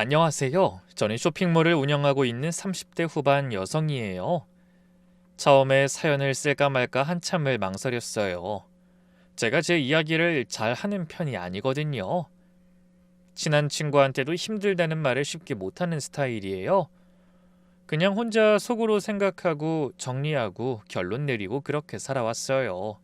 안녕하세요. 저는 쇼핑몰을 운영하고 있는 30대 후반 여성이에요. 처음에 사연을 쓸까 말까 한참을 망설였어요. 제가 제 이야기를 잘 하는 편이 아니거든요. 친한 친구한테도 힘들다는 말을 쉽게 못하는 스타일이에요. 그냥 혼자 속으로 생각하고 정리하고 결론 내리고 그렇게 살아왔어요.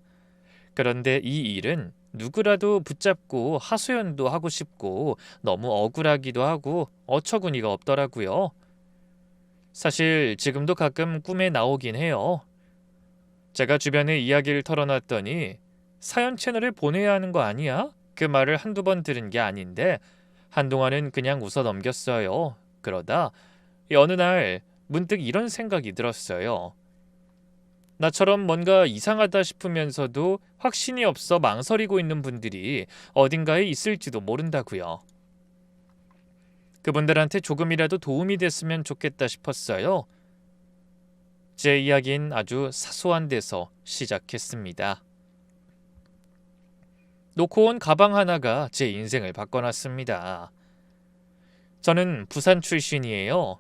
그런데 이 일은 누구라도 붙잡고 하소연도 하고 싶고 너무 억울하기도 하고 어처구니가 없더라고요. 사실 지금도 가끔 꿈에 나오긴 해요. 제가 주변에 이야기를 털어놨더니 사연 채널에 보내야 하는 거 아니야? 그 말을 한두 번 들은 게 아닌데 한동안은 그냥 웃어 넘겼어요. 그러다 어느 날 문득 이런 생각이 들었어요. 나처럼 뭔가 이상하다 싶으면서도 확신이 없어 망설이고 있는 분들이 어딘가에 있을지도 모른다고요. 그분들한테 조금이라도 도움이 됐으면 좋겠다 싶었어요. 제 이야기는 아주 사소한 데서 시작했습니다. 놓고 온 가방 하나가 제 인생을 바꿔놨습니다. 저는 부산 출신이에요.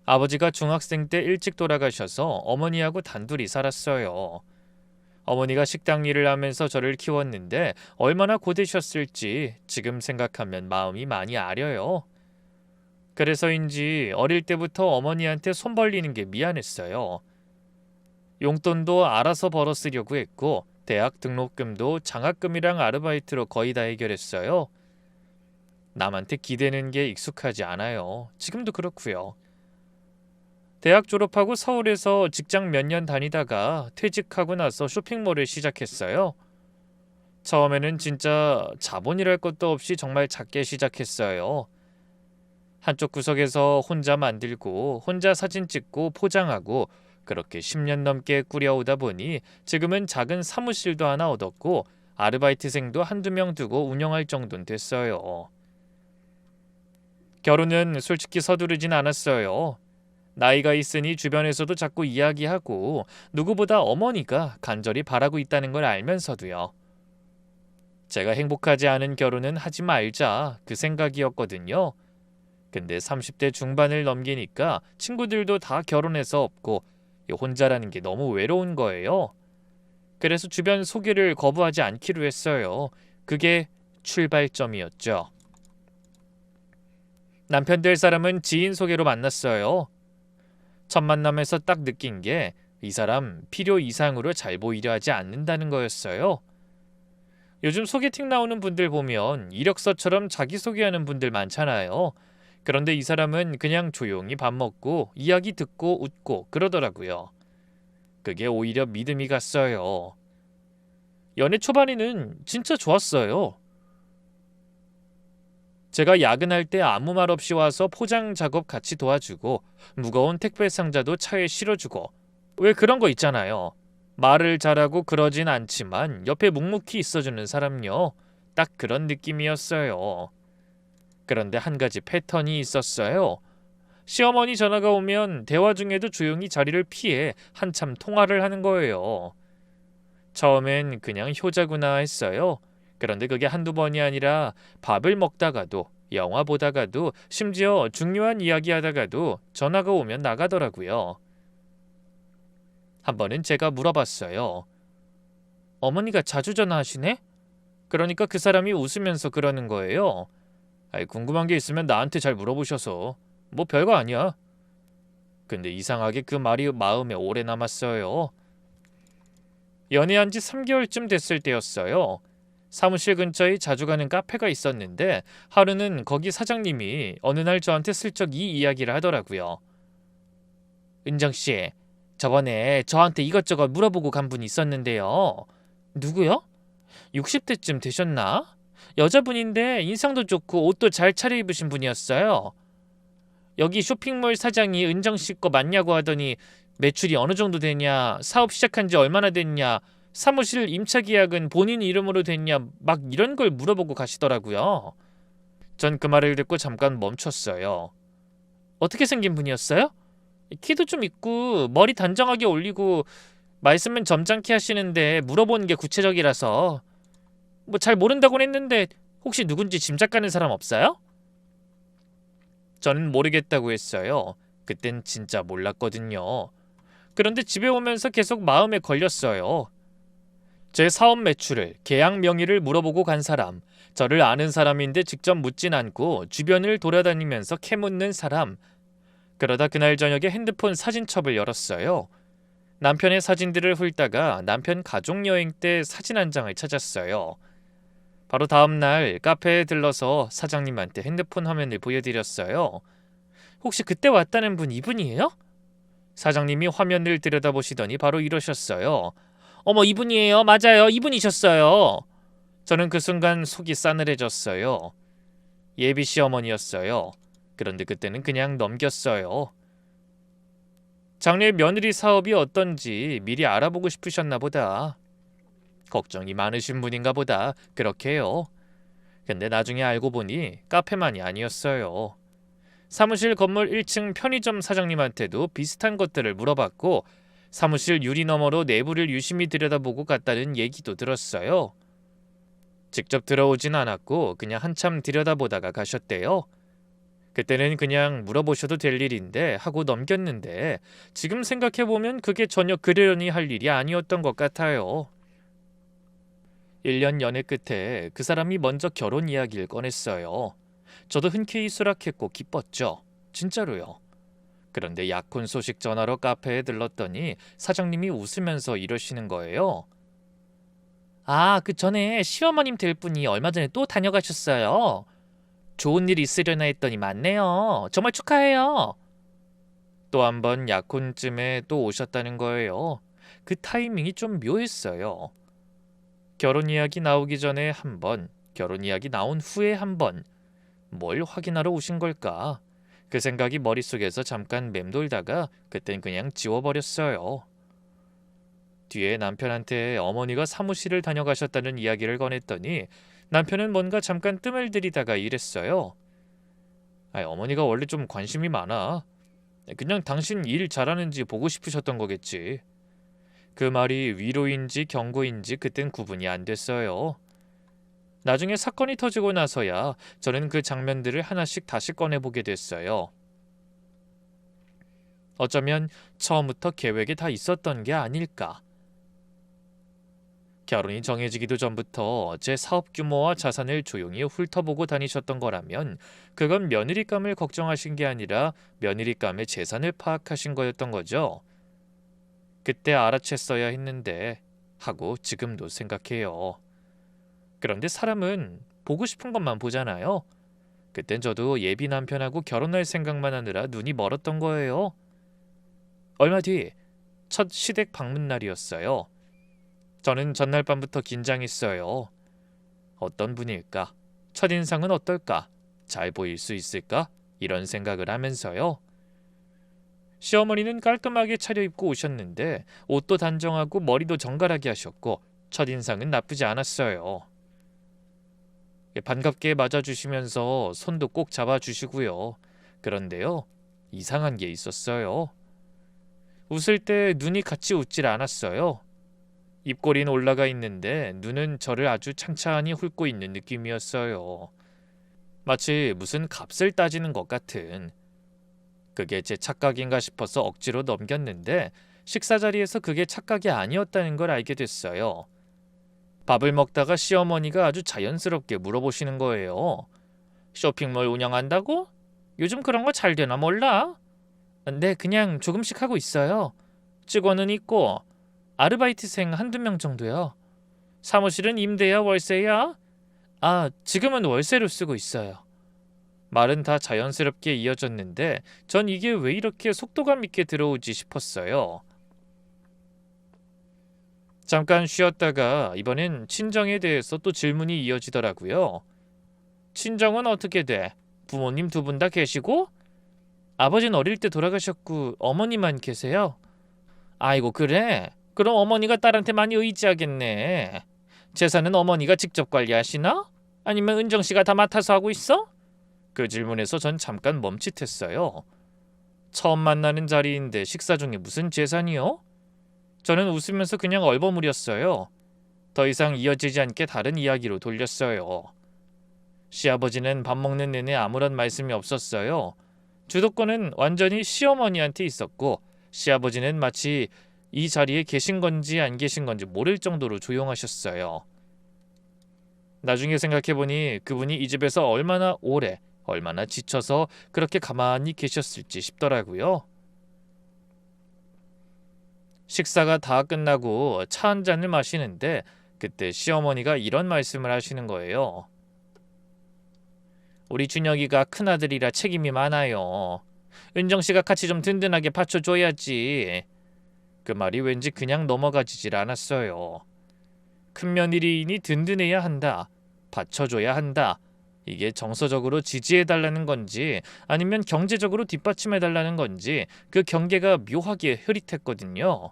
아버지가 중학생 때 일찍 돌아가셔서 어머니하고 단둘이 살았어요. 어머니가 식당 일을 하면서 저를 키웠는데 얼마나 고되셨을지 지금 생각하면 마음이 많이 아려요. 그래서인지 어릴 때부터 어머니한테 손 벌리는 게 미안했어요. 용돈도 알아서 벌어 쓰려고 했고 대학 등록금도 장학금이랑 아르바이트로 거의 다 해결했어요. 남한테 기대는 게 익숙하지 않아요. 지금도 그렇고요. 대학 졸업하고 서울에서 직장 몇 년 다니다가 퇴직하고 나서 쇼핑몰을 시작했어요. 처음에는 진짜 자본이랄 것도 없이 정말 작게 시작했어요. 한쪽 구석에서 혼자 만들고 혼자 사진 찍고 포장하고 그렇게 10년 넘게 꾸려오다 보니 지금은 작은 사무실도 하나 얻었고 아르바이트생도 한두 명 두고 운영할 정도는 됐어요. 결혼은 솔직히 서두르진 않았어요. 나이가 있으니 주변에서도 자꾸 이야기하고 누구보다 어머니가 간절히 바라고 있다는 걸 알면서도요. 제가 행복하지 않은 결혼은 하지 말자 그 생각이었거든요. 근데 30대 중반을 넘기니까 친구들도 다 결혼해서 없고 혼자라는 게 너무 외로운 거예요. 그래서 주변 소개를 거부하지 않기로 했어요. 그게 출발점이었죠. 남편 될 사람은 지인 소개로 만났어요. 첫 만남에서 딱 느낀 게 이 사람 필요 이상으로 잘 보이려 하지 않는다는 거였어요. 요즘 소개팅 나오는 분들 보면 이력서처럼 자기소개하는 분들 많잖아요. 그런데 이 사람은 그냥 조용히 밥 먹고 이야기 듣고 웃고 그러더라고요. 그게 오히려 믿음이 갔어요. 연애 초반에는 진짜 좋았어요. 제가 야근할 때 아무 말 없이 와서 포장 작업 같이 도와주고 무거운 택배 상자도 차에 실어주고 왜 그런 거 있잖아요. 말을 잘하고 그러진 않지만 옆에 묵묵히 있어주는 사람요. 딱 그런 느낌이었어요. 그런데 한 가지 패턴이 있었어요. 시어머니 전화가 오면 대화 중에도 조용히 자리를 피해 한참 통화를 하는 거예요. 처음엔 그냥 효자구나 했어요. 그런데 그게 한두 번이 아니라 밥을 먹다가도 영화 보다가도 심지어 중요한 이야기 하다가도 전화가 오면 나가더라고요. 한 번은 제가 물어봤어요. 어머니가 자주 전화하시네? 그러니까 그 사람이 웃으면서 그러는 거예요. 궁금한 게 있으면 나한테 잘 물어보셔서. 뭐 별거 아니야. 근데 이상하게 그 말이 마음에 오래 남았어요. 연애한 지 3개월쯤 됐을 때였어요. 사무실 근처에 자주 가는 카페가 있었는데 하루는 거기 사장님이 어느 날 저한테 슬쩍 이 이야기를 하더라고요. 은정씨, 저번에 저한테 이것저것 물어보고 간 분이 있었는데요. 누구요? 60대쯤 되셨나? 여자분인데 인상도 좋고 옷도 잘 차려입으신 분이었어요. 여기 쇼핑몰 사장이 은정씨 거 맞냐고 하더니 매출이 어느 정도 되냐, 사업 시작한 지 얼마나 됐냐, 사무실 임차 계약은 본인 이름으로 됐냐 막 이런 걸 물어보고 가시더라고요. 전 그 말을 듣고 잠깐 멈췄어요. 어떻게 생긴 분이었어요? 키도 좀 있고 머리 단정하게 올리고 말씀은 점잖게 하시는데 물어보는 게 구체적이라서 뭐 잘 모른다고는 했는데 혹시 누군지 짐작 가는 사람 없어요? 저는 모르겠다고 했어요. 그땐 진짜 몰랐거든요. 그런데 집에 오면서 계속 마음에 걸렸어요. 제 사업 매출을, 계약 명의를 물어보고 간 사람, 저를 아는 사람인데 직접 묻진 않고 주변을 돌아다니면서 캐묻는 사람. 그러다 그날 저녁에 핸드폰 사진첩을 열었어요. 남편의 사진들을 훑다가 남편 가족여행 때 사진 한 장을 찾았어요. 바로 다음날 카페에 들러서 사장님한테 핸드폰 화면을 보여드렸어요. 혹시 그때 왔다는 분 이분이에요? 사장님이 화면을 들여다보시더니 바로 이러셨어요. 어머, 이분이에요. 맞아요. 이분이셨어요. 저는 그 순간 속이 싸늘해졌어요. 예비 시어머니였어요. 그런데 그때는 그냥 넘겼어요. 장래 며느리 사업이 어떤지 미리 알아보고 싶으셨나 보다. 걱정이 많으신 분인가 보다. 그렇게 해요. 근데 나중에 알고 보니 카페만이 아니었어요. 사무실 건물 1층 편의점 사장님한테도 비슷한 것들을 물어봤고 사무실 유리 너머로 내부를 유심히 들여다보고 갔다는 얘기도 들었어요. 직접 들어오진 않았고 그냥 한참 들여다보다가 가셨대요. 그때는 그냥 물어보셔도 될 일인데 하고 넘겼는데 지금 생각해보면 그게 전혀 그러려니 할 일이 아니었던 것 같아요. 1년 연애 끝에 그 사람이 먼저 결혼 이야기를 꺼냈어요. 저도 흔쾌히 수락했고 기뻤죠. 진짜로요. 그런데 약혼 소식 전화로 카페에 들렀더니 사장님이 웃으면서 이러시는 거예요. 아, 그 전에 시어머님 될 분이 얼마 전에 또 다녀가셨어요. 좋은 일 있으려나 했더니 맞네요. 정말 축하해요. 또 한 번 약혼쯤에 또 오셨다는 거예요. 그 타이밍이 좀 묘했어요. 결혼 이야기 나오기 전에 한 번, 결혼 이야기 나온 후에 한 번. 뭘 확인하러 오신 걸까? 그 생각이 머릿속에서 잠깐 맴돌다가 그땐 그냥 지워버렸어요. 뒤에 남편한테 어머니가 사무실을 다녀가셨다는 이야기를 꺼냈더니 남편은 뭔가 잠깐 뜸을 들이다가 이랬어요. 어머니가 원래 좀 관심이 많아. 그냥 당신 일 잘하는지 보고 싶으셨던 거겠지. 그 말이 위로인지 경고인지 그땐 구분이 안 됐어요. 나중에 사건이 터지고 나서야 저는 그 장면들을 하나씩 다시 꺼내보게 됐어요. 어쩌면 처음부터 계획에 다 있었던 게 아닐까. 결혼이 정해지기도 전부터 제 사업 규모와 자산을 조용히 훑어보고 다니셨던 거라면 그건 며느리감을 걱정하신 게 아니라 며느리감의 재산을 파악하신 거였던 거죠. 그때 알아챘어야 했는데 하고 지금도 생각해요. 그런데 사람은 보고 싶은 것만 보잖아요. 그땐 저도 예비 남편하고 결혼할 생각만 하느라 눈이 멀었던 거예요. 얼마 뒤 첫 시댁 방문 날이었어요. 저는 전날 밤부터 긴장했어요. 어떤 분일까? 첫인상은 어떨까? 잘 보일 수 있을까? 이런 생각을 하면서요. 시어머니는 깔끔하게 차려입고 오셨는데 옷도 단정하고 머리도 정갈하게 하셨고 첫인상은 나쁘지 않았어요. 반갑게 맞아주시면서 손도 꼭 잡아주시고요. 그런데요, 이상한 게 있었어요. 웃을 때 눈이 같이 웃질 않았어요. 입꼬리는 올라가 있는데 눈은 저를 아주 창창히 훑고 있는 느낌이었어요. 마치 무슨 값을 따지는 것 같은. 그게 제 착각인가 싶어서 억지로 넘겼는데 식사 자리에서 그게 착각이 아니었다는 걸 알게 됐어요. 밥을 먹다가 시어머니가 아주 자연스럽게 물어보시는 거예요. 쇼핑몰 운영한다고? 요즘 그런 거 잘 되나 몰라? 네, 그냥 조금씩 하고 있어요. 직원은 있고 아르바이트생 한두 명 정도요. 사무실은 임대야 월세야? 아, 지금은 월세로 쓰고 있어요. 말은 다 자연스럽게 이어졌는데 전 이게 왜 이렇게 속도감 있게 들어오지 싶었어요. 잠깐 쉬었다가 이번엔 친정에 대해서 또 질문이 이어지더라고요. 친정은 어떻게 돼? 부모님 두 분 다 계시고? 아버지는 어릴 때 돌아가셨고 어머니만 계세요? 아이고, 그래? 그럼 어머니가 딸한테 많이 의지하겠네. 재산은 어머니가 직접 관리하시나? 아니면 은정씨가 다 맡아서 하고 있어? 그 질문에서 전 잠깐 멈칫했어요. 처음 만나는 자리인데 식사 중에 무슨 재산이요? 저는 웃으면서 그냥 얼버무렸어요. 더 이상 이어지지 않게 다른 이야기로 돌렸어요. 시아버지는 밥 먹는 내내 아무런 말씀이 없었어요. 주도권은 완전히 시어머니한테 있었고 시아버지는 마치 이 자리에 계신 건지 안 계신 건지 모를 정도로 조용하셨어요. 나중에 생각해보니 그분이 이 집에서 얼마나 오래, 얼마나 지쳐서 그렇게 가만히 계셨을지 싶더라고요. 식사가 다 끝나고 차 한 잔을 마시는데 그때 시어머니가 이런 말씀을 하시는 거예요. 우리 준혁이가 큰아들이라 책임이 많아요. 은정씨가 같이 좀 든든하게 받쳐줘야지. 그 말이 왠지 그냥 넘어가지질 않았어요. 큰 며느리이니 든든해야 한다. 받쳐줘야 한다. 이게 정서적으로 지지해달라는 건지 아니면 경제적으로 뒷받침해달라는 건지 그 경계가 묘하게 흐릿했거든요.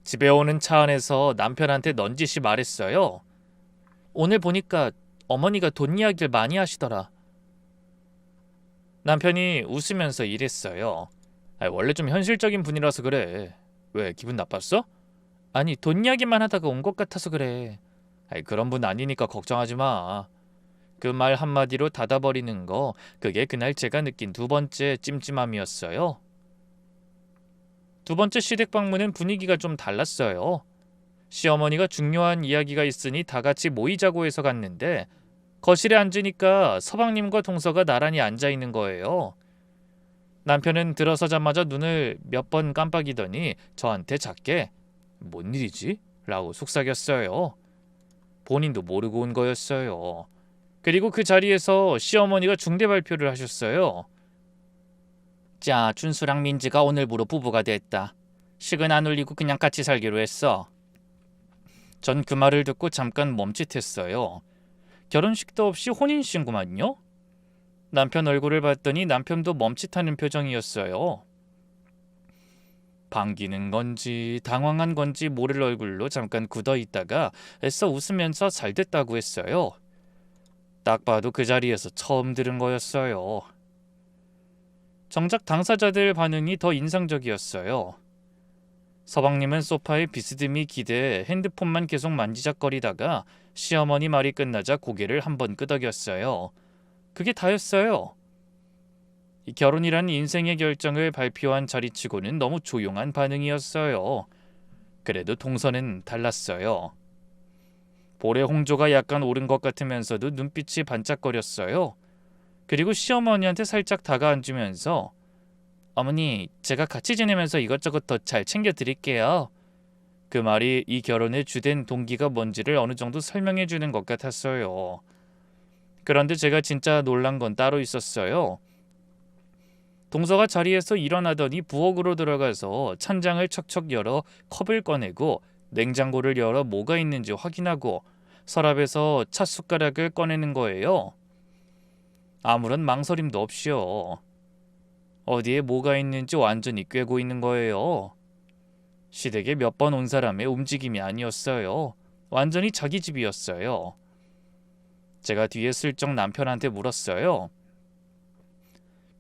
집에 오는 차 안에서 남편한테 넌지시 말했어요. 오늘 보니까 어머니가 돈 이야기를 많이 하시더라. 남편이 웃으면서 이랬어요. 원래 좀 현실적인 분이라서 그래. 왜 기분 나빴어? 아니 돈 이야기만 하다가 온 것 같아서 그래. 그런 분 아니니까 걱정하지 마. 그 말 한마디로 닫아버리는 거, 그게 그날 제가 느낀 두 번째 찜찜함이었어요. 두 번째 시댁 방문은 분위기가 좀 달랐어요. 시어머니가 중요한 이야기가 있으니 다 같이 모이자고 해서 갔는데 거실에 앉으니까 서방님과 동서가 나란히 앉아있는 거예요. 남편은 들어서자마자 눈을 몇 번 깜빡이더니 저한테 작게 뭔 일이지? 라고 속삭였어요. 본인도 모르고 온 거였어요. 그리고 그 자리에서 시어머니가 중대 발표를 하셨어요. 자, 준수랑 민지가 오늘부로 부부가 됐다. 식은 안 올리고 그냥 같이 살기로 했어. 전 그 말을 듣고 잠깐 멈칫했어요. 결혼식도 없이 혼인신고만요? 남편 얼굴을 봤더니 남편도 멈칫하는 표정이었어요. 반기는 건지 당황한 건지 모를 얼굴로 잠깐 굳어있다가 애써 웃으면서 잘 됐다고 했어요. 딱 봐도 그 자리에서 처음 들은 거였어요. 정작 당사자들 반응이 더 인상적이었어요. 서방님은 소파에 비스듬히 기대 핸드폰만 계속 만지작거리다가 시어머니 말이 끝나자 고개를 한번 끄덕였어요. 그게 다였어요. 이 결혼이란 인생의 결정을 발표한 자리치고는 너무 조용한 반응이었어요. 그래도 동서는 달랐어요. 볼에 홍조가 약간 오른 것 같으면서도 눈빛이 반짝거렸어요. 그리고 시어머니한테 살짝 다가앉으면서 어머니, 제가 같이 지내면서 이것저것 더 잘 챙겨드릴게요. 그 말이 이 결혼의 주된 동기가 뭔지를 어느 정도 설명해 주는 것 같았어요. 그런데 제가 진짜 놀란 건 따로 있었어요. 동서가 자리에서 일어나더니 부엌으로 들어가서 찬장을 척척 열어 컵을 꺼내고 냉장고를 열어 뭐가 있는지 확인하고 서랍에서 찻숟가락을 꺼내는 거예요. 아무런 망설임도 없이요. 어디에 뭐가 있는지 완전히 꿰고 있는 거예요. 시댁에 몇 번 온 사람의 움직임이 아니었어요. 완전히 자기 집이었어요. 제가 뒤에 슬쩍 남편한테 물었어요.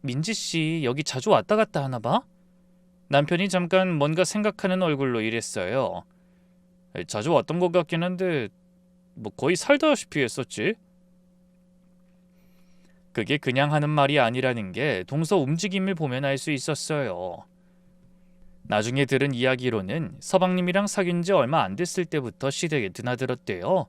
민지씨 여기 자주 왔다 갔다 하나 봐? 남편이 잠깐 뭔가 생각하는 얼굴로 이랬어요. 자주 왔던 것 같긴 한데 뭐 거의 살다시피 했었지. 그게 그냥 하는 말이 아니라는 게 동서 움직임을 보면 알 수 있었어요. 나중에 들은 이야기로는 서방님이랑 사귄 지 얼마 안 됐을 때부터 시댁에 드나들었대요.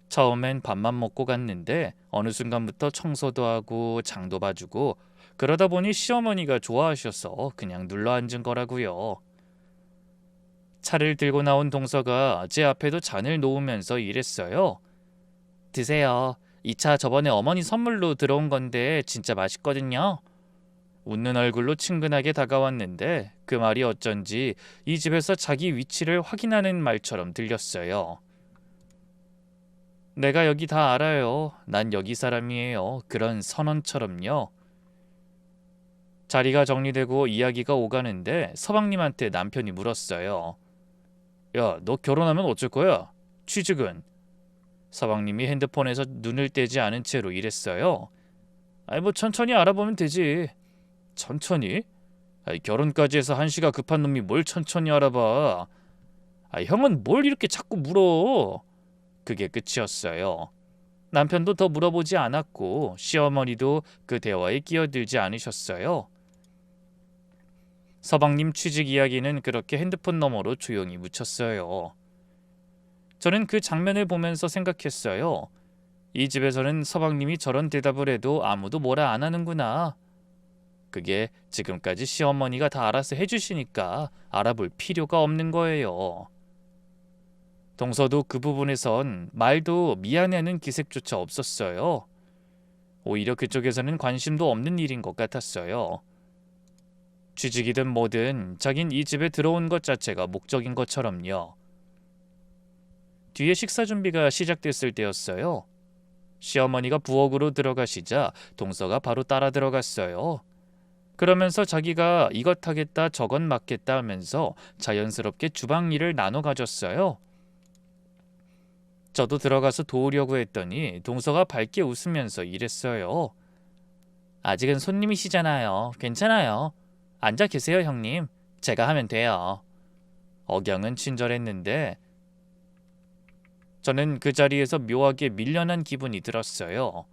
처음엔 밥만 먹고 갔는데 어느 순간부터 청소도 하고 장도 봐주고 그러다 보니 시어머니가 좋아하셔서 그냥 눌러앉은 거라고요. 차를 들고 나온 동서가 제 앞에도 잔을 놓으면서 이랬어요. 드세요. 이 차 저번에 어머니 선물로 들어온 건데 진짜 맛있거든요. 웃는 얼굴로 친근하게 다가왔는데 그 말이 어쩐지 이 집에서 자기 위치를 확인하는 말처럼 들렸어요. 내가 여기 다 알아요. 난 여기 사람이에요. 그런 선언처럼요. 자리가 정리되고 이야기가 오가는데 서방님한테 남편이 물었어요. 야, 너 결혼하면 어쩔 거야? 취직은? 서방님이 핸드폰에서 눈을 떼지 않은 채로 이랬어요. 아이 뭐 천천히 알아보면 되지. 천천히? 아이 결혼까지 해서 한시가 급한 놈이 뭘 천천히 알아봐. 아이 형은 뭘 이렇게 자꾸 물어. 그게 끝이었어요. 남편도 더 물어보지 않았고 시어머니도 그 대화에 끼어들지 않으셨어요. 서방님 취직 이야기는 그렇게 핸드폰 너머로 조용히 묻혔어요. 저는 그 장면을 보면서 생각했어요. 이 집에서는 서방님이 저런 대답을 해도 아무도 뭐라 안 하는구나. 그게 지금까지 시어머니가 다 알아서 해주시니까 알아볼 필요가 없는 거예요. 동서도 그 부분에선 말도 미안해하는 기색조차 없었어요. 오히려 그쪽에서는 관심도 없는 일인 것 같았어요. 취직이든 뭐든 자긴 이 집에 들어온 것 자체가 목적인 것처럼요. 뒤에 식사 준비가 시작됐을 때였어요. 시어머니가 부엌으로 들어가시자 동서가 바로 따라 들어갔어요. 그러면서 자기가 이것 하겠다 저것 맡겠다 하면서 자연스럽게 주방 일을 나눠 가졌어요. 저도 들어가서 도우려고 했더니 동서가 밝게 웃으면서 이랬어요. 아직은 손님이시잖아요. 괜찮아요. 앉아 계세요, 형님. 제가 하면 돼요. 억양은 친절했는데 저는 그 자리에서 묘하게 밀려난 기분이 들었어요.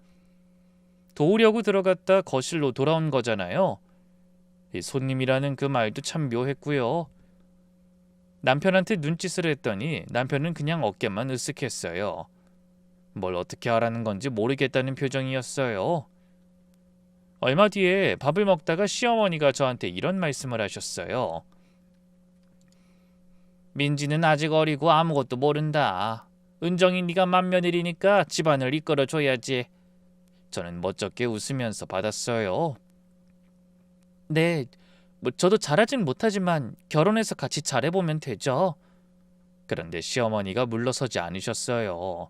도우려고 들어갔다 거실로 돌아온 거잖아요. 이 손님이라는 그 말도 참 묘했고요. 남편한테 눈짓을 했더니 남편은 그냥 어깨만 으쓱했어요. 뭘 어떻게 하라는 건지 모르겠다는 표정이었어요. 얼마 뒤에 밥을 먹다가 시어머니가 저한테 이런 말씀을 하셨어요. 민지는 아직 어리고 아무것도 모른다. 은정이 네가 맏며느리니까 집안을 이끌어줘야지. 저는 멋쩍게 웃으면서 받았어요. 네, 뭐 저도 잘하진 못하지만 결혼해서 같이 잘해보면 되죠. 그런데 시어머니가 물러서지 않으셨어요.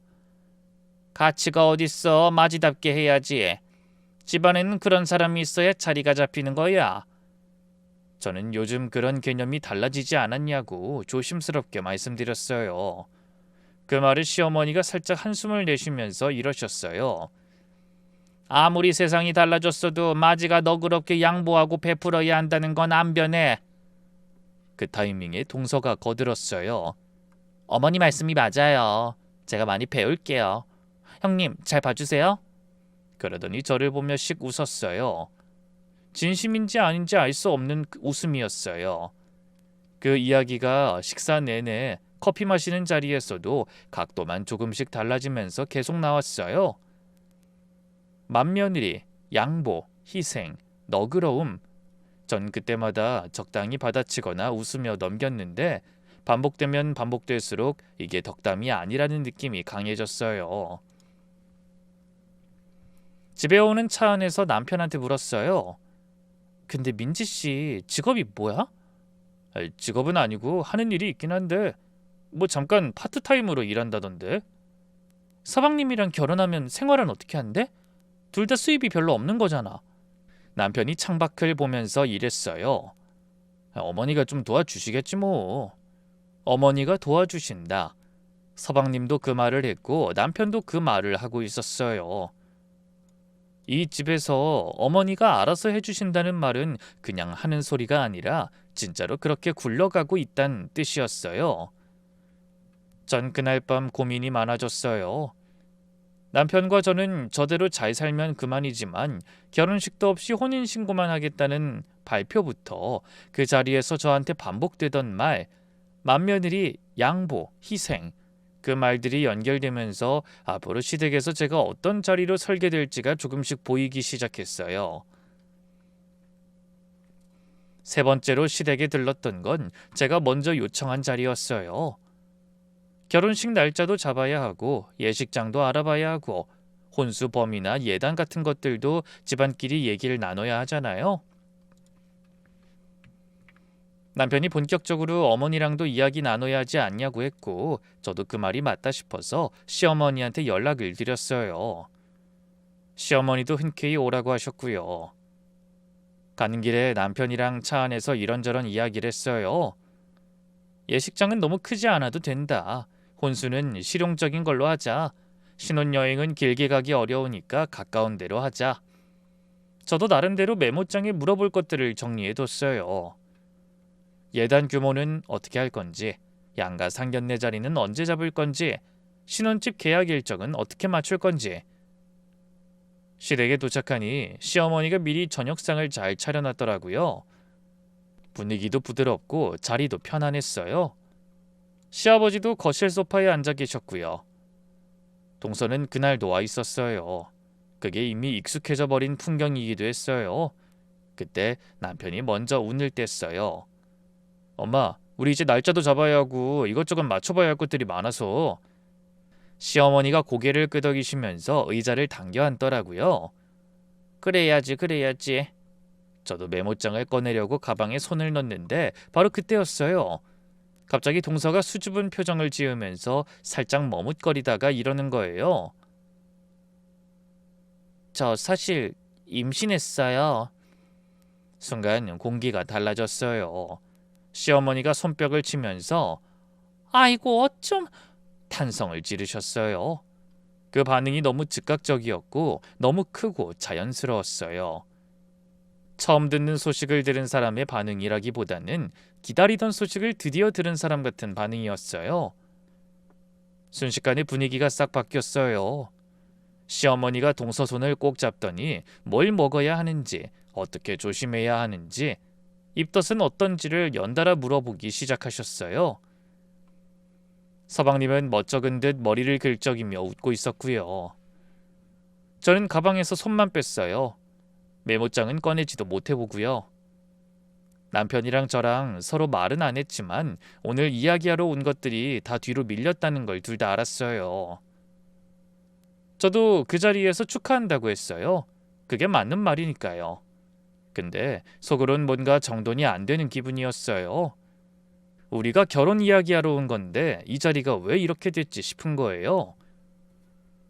가치가 어딨어. 마지답게 해야지. 집안에는 그런 사람이 있어야 자리가 잡히는 거야. 저는 요즘 그런 개념이 달라지지 않았냐고 조심스럽게 말씀드렸어요. 그 말을 시어머니가 살짝 한숨을 내쉬면서 이러셨어요. 아무리 세상이 달라졌어도 마지가 너그럽게 양보하고 베풀어야 한다는 건 안 변해. 그 타이밍에 동서가 거들었어요. 어머니 말씀이 맞아요. 제가 많이 배울게요. 형님 잘 봐주세요. 그러더니 저를 보며 씩 웃었어요. 진심인지 아닌지 알 수 없는 웃음이었어요. 그 이야기가 식사 내내 커피 마시는 자리에서도 각도만 조금씩 달라지면서 계속 나왔어요. 맏며느리, 양보, 희생, 너그러움. 전 그때마다 적당히 받아치거나 웃으며 넘겼는데 반복되면 반복될수록 이게 덕담이 아니라는 느낌이 강해졌어요. 집에 오는 차 안에서 남편한테 물었어요. 근데 민지 씨 직업이 뭐야? 직업은 아니고 하는 일이 있긴 한데 뭐 잠깐 파트타임으로 일한다던데. 서방님이랑 결혼하면 생활은 어떻게 한대? 둘 다 수입이 별로 없는 거잖아. 남편이 창밖을 보면서 이랬어요. 어머니가 좀 도와주시겠지 뭐. 어머니가 도와주신다. 서방님도 그 말을 했고 남편도 그 말을 하고 있었어요. 이 집에서 어머니가 알아서 해주신다는 말은 그냥 하는 소리가 아니라 진짜로 그렇게 굴러가고 있다는 뜻이었어요. 전 그날 밤 고민이 많아졌어요. 남편과 저는 저대로 잘 살면 그만이지만 결혼식도 없이 혼인신고만 하겠다는 발표부터 그 자리에서 저한테 반복되던 말, 맏며느리, 양보, 희생, 그 말들이 연결되면서 앞으로 시댁에서 제가 어떤 자리로 설게 될지가 조금씩 보이기 시작했어요. 세 번째로 시댁에 들렀던 건 제가 먼저 요청한 자리였어요. 결혼식 날짜도 잡아야 하고 예식장도 알아봐야 하고 혼수 범위나 예단 같은 것들도 집안끼리 얘기를 나눠야 하잖아요. 남편이 본격적으로 어머니랑도 이야기 나눠야 하지 않냐고 했고 저도 그 말이 맞다 싶어서 시어머니한테 연락을 드렸어요. 시어머니도 흔쾌히 오라고 하셨고요. 가는 길에 남편이랑 차 안에서 이런저런 이야기를 했어요. 예식장은 너무 크지 않아도 된다. 혼수는 실용적인 걸로 하자. 신혼여행은 길게 가기 어려우니까 가까운 데로 하자. 저도 나름대로 메모장에 물어볼 것들을 정리해뒀어요. 예단 규모는 어떻게 할 건지, 양가 상견례 자리는 언제 잡을 건지, 신혼집 계약 일정은 어떻게 맞출 건지. 시댁에 도착하니 시어머니가 미리 저녁상을 잘 차려놨더라고요. 분위기도 부드럽고 자리도 편안했어요. 시아버지도 거실 소파에 앉아 계셨고요. 동서는 그날 놓아 있었어요. 그게 이미 익숙해져 버린 풍경이기도 했어요. 그때 남편이 먼저 운을 뗐어요. 엄마, 우리 이제 날짜도 잡아야 하고 이것저것 맞춰봐야 할 것들이 많아서. 시어머니가 고개를 끄덕이시면서 의자를 당겨 앉더라고요. 그래야지, 그래야지. 저도 메모장을 꺼내려고 가방에 손을 넣는데 바로 그때였어요. 갑자기 동서가 수줍은 표정을 지으면서 살짝 머뭇거리다가 이러는 거예요. 저 사실 임신했어요. 순간 공기가 달라졌어요. 시어머니가 손뼉을 치면서 아이고 어쩜 탄성을 지르셨어요. 그 반응이 너무 즉각적이었고 너무 크고 자연스러웠어요. 처음 듣는 소식을 들은 사람의 반응이라기보다는 기다리던 소식을 드디어 들은 사람 같은 반응이었어요. 순식간에 분위기가 싹 바뀌었어요. 시어머니가 동서 손을 꼭 잡더니 뭘 먹어야 하는지, 어떻게 조심해야 하는지, 입덧은 어떤지를 연달아 물어보기 시작하셨어요. 서방님은 멋쩍은 듯 머리를 긁적이며 웃고 있었고요. 저는 가방에서 손만 뺐어요. 메모장은 꺼내지도 못해보고요. 남편이랑 저랑 서로 말은 안 했지만 오늘 이야기하러 온 것들이 다 뒤로 밀렸다는 걸 둘 다 알았어요. 저도 그 자리에서 축하한다고 했어요. 그게 맞는 말이니까요. 근데 속으론 뭔가 정돈이 안 되는 기분이었어요. 우리가 결혼 이야기하러 온 건데 이 자리가 왜 이렇게 됐지 싶은 거예요.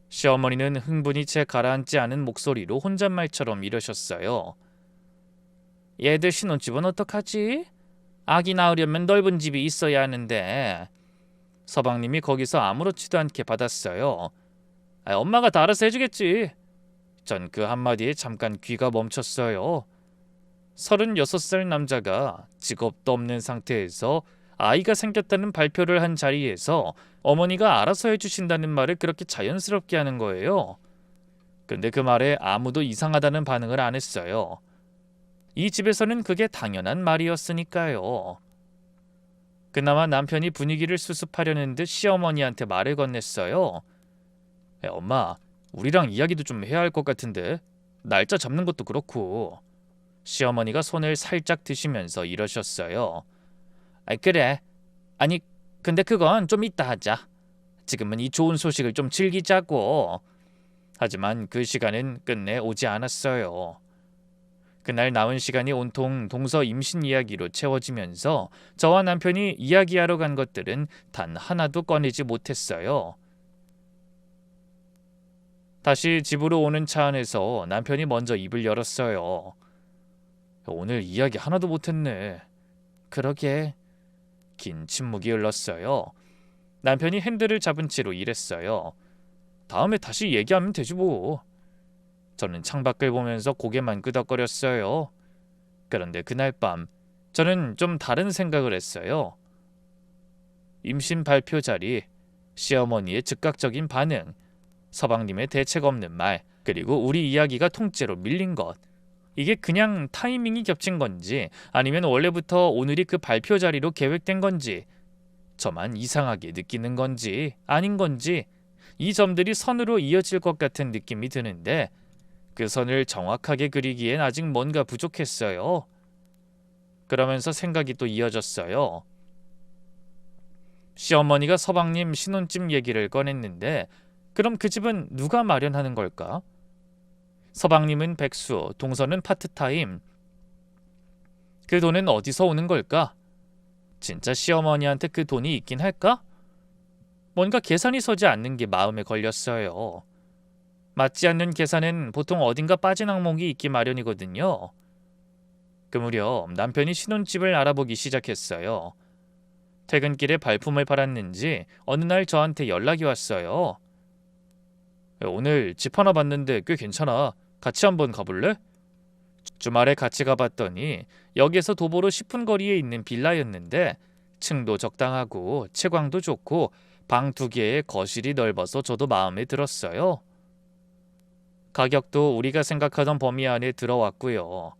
시어머니는 흥분이 채 가라앉지 않은 목소리로 혼잣말처럼 이러셨어요. 얘들 신혼집은 어떡하지? 아기 낳으려면 넓은 집이 있어야 하는데. 서방님이 거기서 아무렇지도 않게 받았어요. 엄마가 다 알아서 해주겠지. 전 그 한마디에 잠깐 귀가 멈췄어요. 36살 남자가 직업도 없는 상태에서 아이가 생겼다는 발표를 한 자리에서 어머니가 알아서 해주신다는 말을 그렇게 자연스럽게 하는 거예요. 근데 그 말에 아무도 이상하다는 반응을 안 했어요. 이 집에서는 그게 당연한 말이었으니까요. 그나마 남편이 분위기를 수습하려는 듯 시어머니한테 말을 건넸어요. 엄마, 우리랑 이야기도 좀 해야 할 것 같은데. 날짜 잡는 것도 그렇고. 시어머니가 손을 살짝 드시면서 이러셨어요. 그래. 아니, 근데 그건 좀 이따 하자. 지금은 이 좋은 소식을 좀 즐기자고. 하지만 그 시간은 끝내 오지 않았어요. 그날 남은 시간이 온통 동서 임신 이야기로 채워지면서 저와 남편이 이야기하러 간 것들은 단 하나도 꺼내지 못했어요. 다시 집으로 오는 차 안에서 남편이 먼저 입을 열었어요. 오늘 이야기 하나도 못했네. 그러게. 긴 침묵이 흘렀어요. 남편이 핸들을 잡은 채로 이랬어요. 다음에 다시 얘기하면 되지 뭐. 저는 창밖을 보면서 고개만 끄덕거렸어요. 그런데 그날 밤 저는 좀 다른 생각을 했어요. 임신 발표 자리, 시어머니의 즉각적인 반응, 서방님의 대책 없는 말, 그리고 우리 이야기가 통째로 밀린 것. 이게 그냥 타이밍이 겹친 건지 아니면 원래부터 오늘이 그 발표 자리로 계획된 건지, 저만 이상하게 느끼는 건지 아닌 건지, 이 점들이 선으로 이어질 것 같은 느낌이 드는데 그 선을 정확하게 그리기엔 아직 뭔가 부족했어요. 그러면서 생각이 또 이어졌어요. 시어머니가 서방님 신혼집 얘기를 꺼냈는데 그럼 그 집은 누가 마련하는 걸까? 서방님은 백수, 동서는 파트타임. 그 돈은 어디서 오는 걸까? 진짜 시어머니한테 그 돈이 있긴 할까? 뭔가 계산이 서지 않는 게 마음에 걸렸어요. 맞지 않는 계산은 보통 어딘가 빠진 항목이 있기 마련이거든요. 그 무렵 남편이 신혼집을 알아보기 시작했어요. 퇴근길에 발품을 팔았는지 어느 날 저한테 연락이 왔어요. 오늘 집 하나 봤는데 꽤 괜찮아. 같이 한번 가볼래? 주말에 같이 가봤더니 역에서 도보로 10분 거리에 있는 빌라였는데 층도 적당하고 채광도 좋고 방 2개에 거실이 넓어서 저도 마음에 들었어요. 가격도 우리가 생각하던 범위 안에 들어왔고요.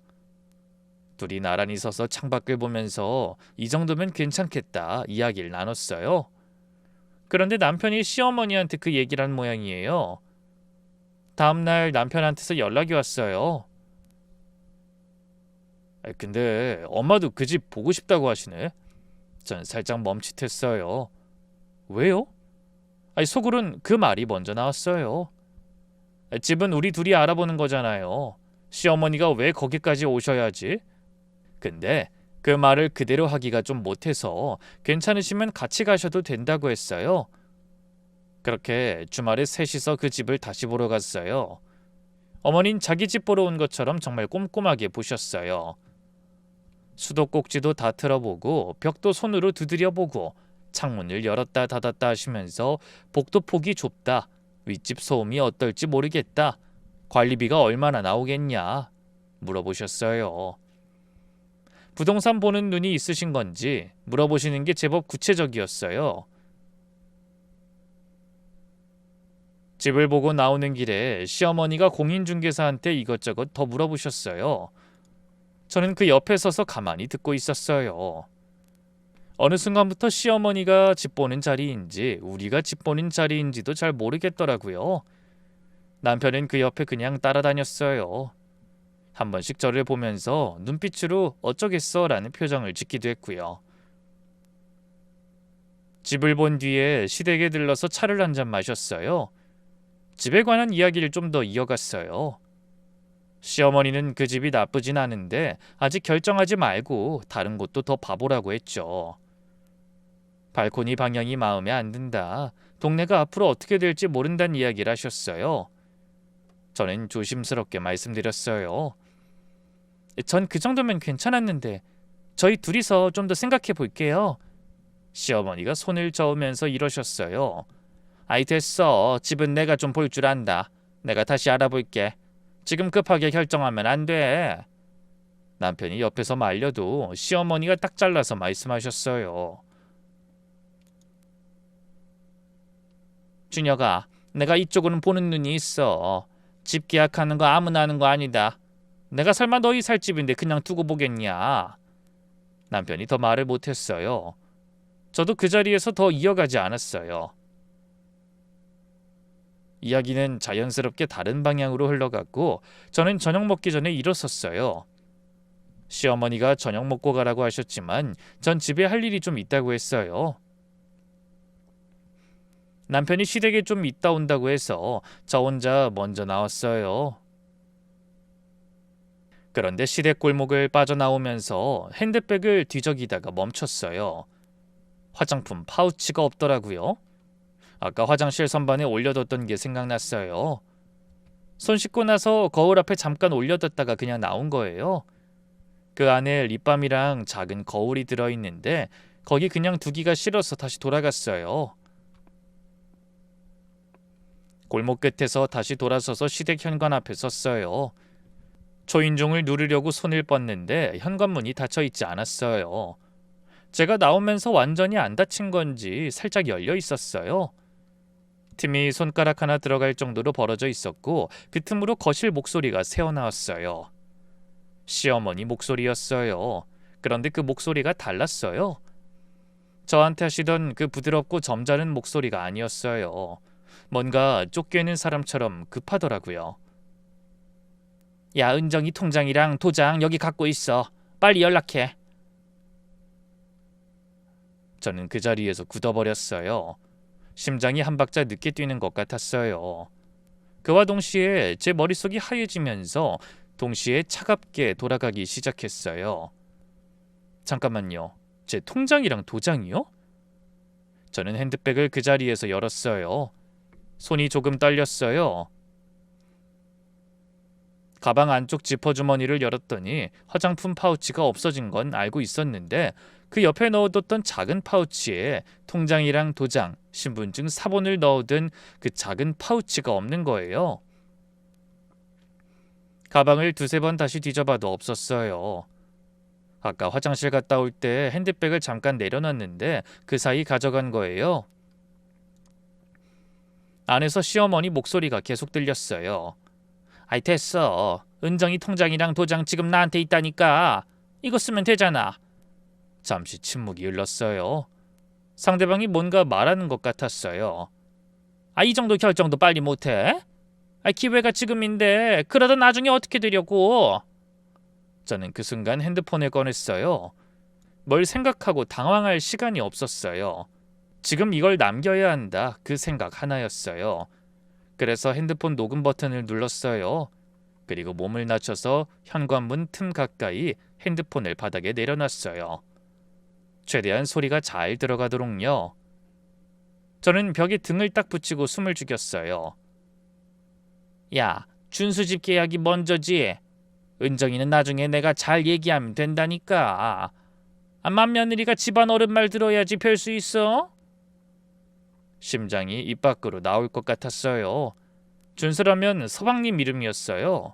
둘이 나란히 서서 창밖을 보면서 이 정도면 괜찮겠다 이야기를 나눴어요. 그런데 남편이 시어머니한테 그 얘기를 한 모양이에요. 다음날 남편한테서 연락이 왔어요. 근데 엄마도 그 집 보고 싶다고 하시네. 전 살짝 멈칫했어요. 왜요? 속으론 그 말이 먼저 나왔어요. 집은 우리 둘이 알아보는 거잖아요. 시어머니가 왜 거기까지 오셔야지? 근데 그 말을 그대로 하기가 좀 못해서 괜찮으시면 같이 가셔도 된다고 했어요. 그렇게 주말에 셋이서 그 집을 다시 보러 갔어요. 어머닌 자기 집 보러 온 것처럼 정말 꼼꼼하게 보셨어요. 수도꼭지도 다 틀어보고 벽도 손으로 두드려보고 창문을 열었다 닫았다 하시면서 복도 폭이 좁다, 윗집 소음이 어떨지 모르겠다, 관리비가 얼마나 나오겠냐 물어보셨어요. 부동산 보는 눈이 있으신 건지 물어보시는 게 제법 구체적이었어요. 집을 보고 나오는 길에 시어머니가 공인중개사한테 이것저것 더 물어보셨어요. 저는 그 옆에 서서 가만히 듣고 있었어요. 어느 순간부터 시어머니가 집 보는 자리인지 우리가 집 보는 자리인지도 잘 모르겠더라고요. 남편은 그 옆에 그냥 따라다녔어요. 한 번씩 저를 보면서 눈빛으로 어쩌겠어 라는 표정을 짓기도 했고요. 집을 본 뒤에 시댁에 들러서 차를 한 잔 마셨어요. 집에 관한 이야기를 좀 더 이어갔어요. 시어머니는 그 집이 나쁘진 않은데 아직 결정하지 말고 다른 곳도 더 봐보라고 했죠. 발코니 방향이 마음에 안 든다. 동네가 앞으로 어떻게 될지 모른다는 이야기를 하셨어요. 저는 조심스럽게 말씀드렸어요. 전 그 정도면 괜찮았는데 저희 둘이서 좀 더 생각해 볼게요. 시어머니가 손을 저으면서 이러셨어요. 아이 됐어. 집은 내가 좀 볼 줄 안다. 내가 다시 알아볼게. 지금 급하게 결정하면 안 돼. 남편이 옆에서 말려도 시어머니가 딱 잘라서 말씀하셨어요. 준혁아, 내가 이쪽으로는 보는 눈이 있어. 집 계약하는 거 아무나 하는 거 아니다. 내가 설마 너희 살 집인데 그냥 두고 보겠냐. 남편이 더 말을 못했어요. 저도 그 자리에서 더 이어가지 않았어요. 이야기는 자연스럽게 다른 방향으로 흘러갔고 저는 저녁 먹기 전에 일어섰어요. 시어머니가 저녁 먹고 가라고 하셨지만 전 집에 할 일이 좀 있다고 했어요. 남편이 시댁에 좀 있다 온다고 해서 저 혼자 먼저 나왔어요. 그런데 시댁 골목을 빠져나오면서 핸드백을 뒤적이다가 멈췄어요. 화장품 파우치가 없더라고요. 아까 화장실 선반에 올려뒀던 게 생각났어요. 손 씻고 나서 거울 앞에 잠깐 올려뒀다가 그냥 나온 거예요. 그 안에 립밤이랑 작은 거울이 들어있는데 거기 그냥 두기가 싫어서 다시 돌아갔어요. 골목 끝에서 다시 돌아서서 시댁 현관 앞에 섰어요. 초인종을 누르려고 손을 뻗는데 현관문이 닫혀있지 않았어요. 제가 나오면서 완전히 안 닫힌 건지 살짝 열려 있었어요. 틈이 손가락 하나 들어갈 정도로 벌어져 있었고 그 틈으로 거실 목소리가 새어나왔어요. 시어머니 목소리였어요. 그런데 그 목소리가 달랐어요. 저한테 하시던 그 부드럽고 점잖은 목소리가 아니었어요. 뭔가 쫓겨있는 사람처럼 급하더라고요. 야, 은정이 통장이랑 도장 여기 갖고 있어. 빨리 연락해. 저는 그 자리에서 굳어버렸어요. 심장이 한 박자 늦게 뛰는 것 같았어요. 그와 동시에 제 머릿속이 하얘지면서 동시에 차갑게 돌아가기 시작했어요. 잠깐만요. 제 통장이랑 도장이요? 저는 핸드백을 그 자리에서 열었어요. 손이 조금 떨렸어요. 가방 안쪽 지퍼주머니를 열었더니 화장품 파우치가 없어진 건 알고 있었는데 그 옆에 넣어뒀던 작은 파우치에 통장이랑 도장, 신분증 사본을 넣어둔 그 작은 파우치가 없는 거예요. 가방을 두세 번 다시 뒤져봐도 없었어요. 아까 화장실 갔다 올 때 핸드백을 잠깐 내려놨는데 그 사이 가져간 거예요. 안에서 시어머니 목소리가 계속 들렸어요. 아이 됐어. 은정이 통장이랑 도장 지금 나한테 있다니까. 이거 쓰면 되잖아. 잠시 침묵이 흘렀어요. 상대방이 뭔가 말하는 것 같았어요. 아, 이 정도 결정도 빨리 못해? 아, 기회가 지금인데 그러다 나중에 어떻게 되려고? 저는 그 순간 핸드폰을 꺼냈어요. 뭘 생각하고 당황할 시간이 없었어요. 지금 이걸 남겨야 한다, 그 생각 하나였어요. 그래서 핸드폰 녹음 버튼을 눌렀어요. 그리고 몸을 낮춰서 현관문 틈 가까이 핸드폰을 바닥에 내려놨어요. 최대한 소리가 잘 들어가도록요. 저는 벽에 등을 딱 붙이고 숨을 죽였어요. 야, 준수 집 계약이 먼저지. 은정이는 나중에 내가 잘 얘기하면 된다니까. 맏며느리가 집안 어른 말 들어야지 별 수 있어? 심장이 입 밖으로 나올 것 같았어요. 준수라면 서방님 이름이었어요.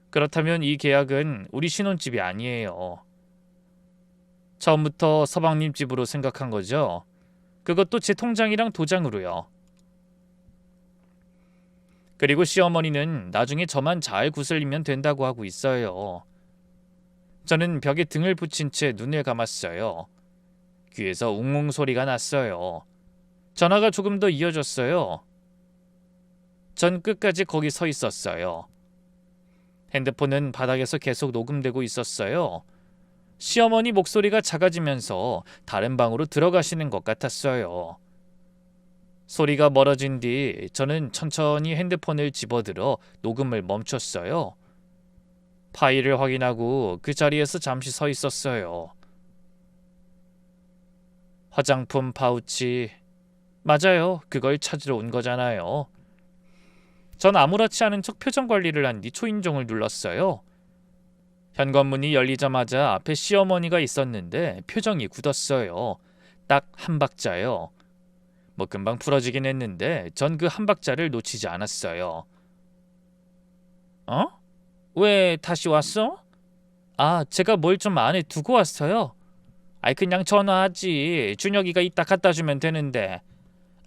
그렇다면 이 계약은 우리 신혼집이 아니에요. 처음부터 서방님 집으로 생각한 거죠. 그것도 제 통장이랑 도장으로요. 그리고 시어머니는 나중에 저만 잘 구슬리면 된다고 하고 있어요. 저는 벽에 등을 붙인 채 눈을 감았어요. 귀에서 웅웅 소리가 났어요. 전화가 조금 더 이어졌어요. 전 끝까지 거기 서 있었어요. 핸드폰은 바닥에서 계속 녹음되고 있었어요. 시어머니 목소리가 작아지면서 다른 방으로 들어가시는 것 같았어요. 소리가 멀어진 뒤 저는 천천히 핸드폰을 집어들어 녹음을 멈췄어요. 파일을 확인하고 그 자리에서 잠시 서 있었어요. 화장품 파우치. 맞아요. 그걸 찾으러 온 거잖아요. 전 아무렇지 않은 척 표정 관리를 한 뒤 초인종을 눌렀어요. 현관문이 열리자마자 앞에 시어머니가 있었는데 표정이 굳었어요. 딱 한 박자요. 뭐 금방 풀어지긴 했는데 전 그 한 박자를 놓치지 않았어요. 어? 왜 다시 왔어? 아, 제가 뭘 좀 안에 두고 왔어요. 아이, 그냥 전화하지. 준혁이가 이따 갖다 주면 되는데.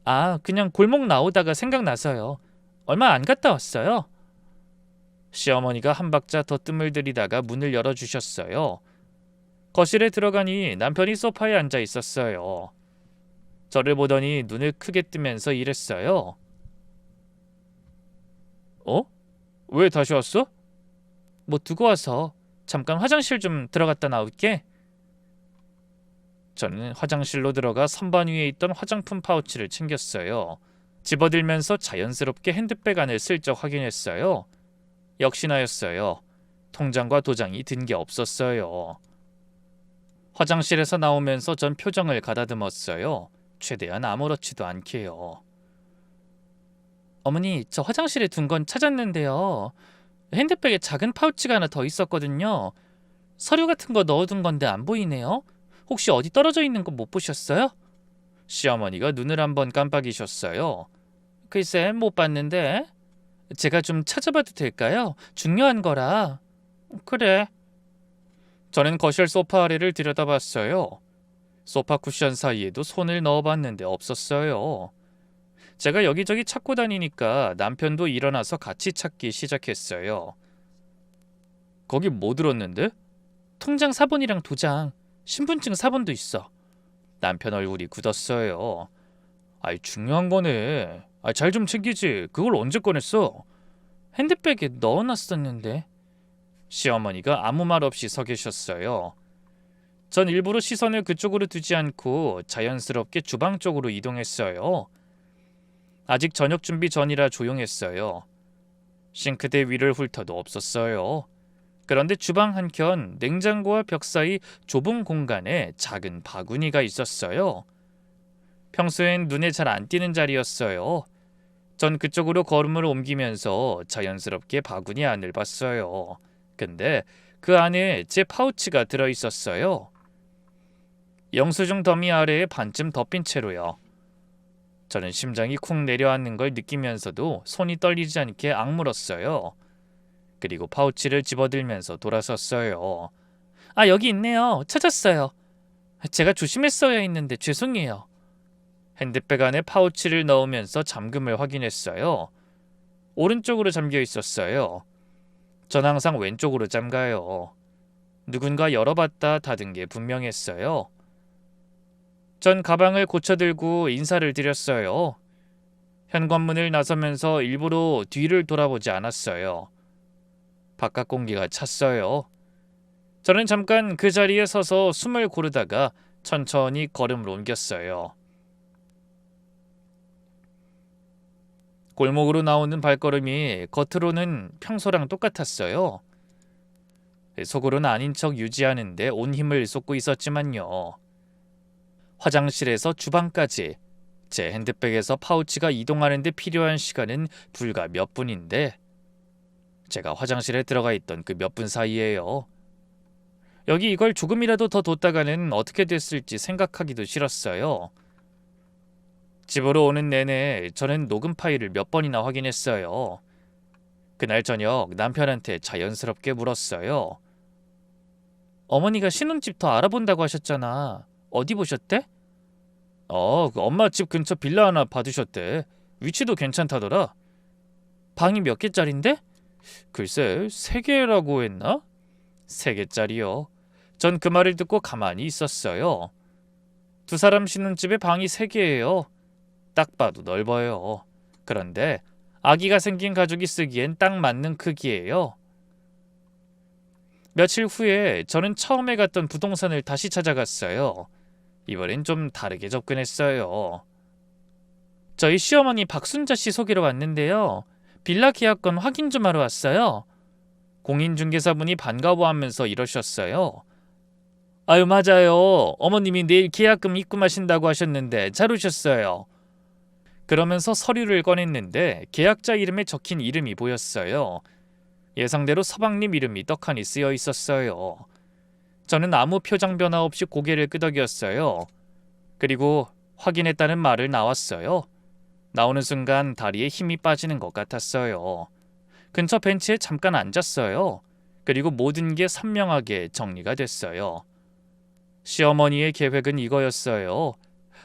아, 그냥 골목 나오다가 생각나서요. 얼마 안 갔다 왔어요. 시어머니가 한 박자 더 뜸을 들이다가 문을 열어주셨어요. 거실에 들어가니 남편이 소파에 앉아 있었어요. 저를 보더니 눈을 크게 뜨면서 이랬어요. 어? 왜 다시 왔어? 뭐 두고 와서. 잠깐 화장실 좀 들어갔다 나올게. 저는 화장실로 들어가 선반 위에 있던 화장품 파우치를 챙겼어요. 집어들면서 자연스럽게 핸드백 안을 슬쩍 확인했어요. 역시나였어요. 통장과 도장이 든 게 없었어요. 화장실에서 나오면서 전 표정을 가다듬었어요. 최대한 아무렇지도 않게요. 어머니, 저 화장실에 둔 건 찾았는데요. 핸드백에 작은 파우치가 하나 더 있었거든요. 서류 같은 거 넣어둔 건데 안 보이네요. 혹시 어디 떨어져 있는 거 못 보셨어요? 시어머니가 눈을 한번 깜빡이셨어요. 글쎄, 못 봤는데. 제가 좀 찾아봐도 될까요? 중요한 거라. 그래. 저는 거실 소파 아래를 들여다봤어요. 소파 쿠션 사이에도 손을 넣어봤는데 없었어요. 제가 여기저기 찾고 다니니까 남편도 일어나서 같이 찾기 시작했어요. 거기 뭐 들었는데? 통장 사본이랑 도장, 신분증 사본도 있어. 남편 얼굴이 굳었어요. 아이, 중요한 거네. 아, 잘 좀 챙기지. 그걸 언제 꺼냈어? 핸드백에 넣어놨었는데. 시어머니가 아무 말 없이 서 계셨어요. 전 일부러 시선을 그쪽으로 두지 않고 자연스럽게 주방 쪽으로 이동했어요. 아직 저녁 준비 전이라 조용했어요. 싱크대 위를 훑어도 없었어요. 그런데 주방 한켠 냉장고와 벽 사이 좁은 공간에 작은 바구니가 있었어요. 평소엔 눈에 잘 안 띄는 자리였어요. 전 그쪽으로 걸음을 옮기면서 자연스럽게 바구니 안을 봤어요. 근데 그 안에 제 파우치가 들어있었어요. 영수증 더미 아래에 반쯤 덮인 채로요. 저는 심장이 쿵 내려앉는 걸 느끼면서도 손이 떨리지 않게 악물었어요. 그리고 파우치를 집어들면서 돌아섰어요. 아, 여기 있네요. 찾았어요. 제가 조심했어야 했는데 죄송해요. 핸드백 안에 파우치를 넣으면서 잠금을 확인했어요. 오른쪽으로 잠겨 있었어요. 전 항상 왼쪽으로 잠가요. 누군가 열어봤다 닫은 게 분명했어요. 전 가방을 고쳐들고 인사를 드렸어요. 현관문을 나서면서 일부러 뒤를 돌아보지 않았어요. 바깥 공기가 찼어요. 저는 잠깐 그 자리에 서서 숨을 고르다가 천천히 걸음을 옮겼어요. 골목으로 나오는 발걸음이 겉으로는 평소랑 똑같았어요. 속으로는 아닌 척 유지하는데 온 힘을 쏟고 있었지만요. 화장실에서 주방까지 제 핸드백에서 파우치가 이동하는 데 필요한 시간은 불과 몇 분인데 제가 화장실에 들어가 있던 그 몇 분 사이에요. 여기 이걸 조금이라도 더 뒀다가는 어떻게 됐을지 생각하기도 싫었어요. 집으로 오는 내내 저는 녹음 파일을 몇 번이나 확인했어요. 그날 저녁 남편한테 자연스럽게 물었어요. 어머니가 신혼집 더 알아본다고 하셨잖아. 어디 보셨대? 그 엄마 집 근처 빌라 하나 받으셨대. 위치도 괜찮다더라. 방이 몇 개짜린데? 글쎄, 3개라고 했나? 3개짜리요. 전 그 말을 듣고 가만히 있었어요. 두 사람 신혼집에 방이 3개예요. 딱 봐도 넓어요. 그런데 아기가 생긴 가족이 쓰기엔 딱 맞는 크기예요. 며칠 후에 저는 처음에 갔던 부동산을 다시 찾아갔어요. 이번엔 좀 다르게 접근했어요. 저희 시어머니 박순자 씨 소개로 왔는데요. 빌라 계약건 확인 좀 하러 왔어요. 공인중개사분이 반가워하면서 이러셨어요. 아유, 맞아요. 어머님이 내일 계약금 입금하신다고 하셨는데 잘 오셨어요. 그러면서 서류를 꺼냈는데 계약자 이름에 적힌 이름이 보였어요. 예상대로 서방님 이름이 떡하니 쓰여 있었어요. 저는 아무 표정 변화 없이 고개를 끄덕였어요. 그리고 확인했다는 말을 나왔어요. 나오는 순간 다리에 힘이 빠지는 것 같았어요. 근처 벤치에 잠깐 앉았어요. 그리고 모든 게 선명하게 정리가 됐어요. 시어머니의 계획은 이거였어요.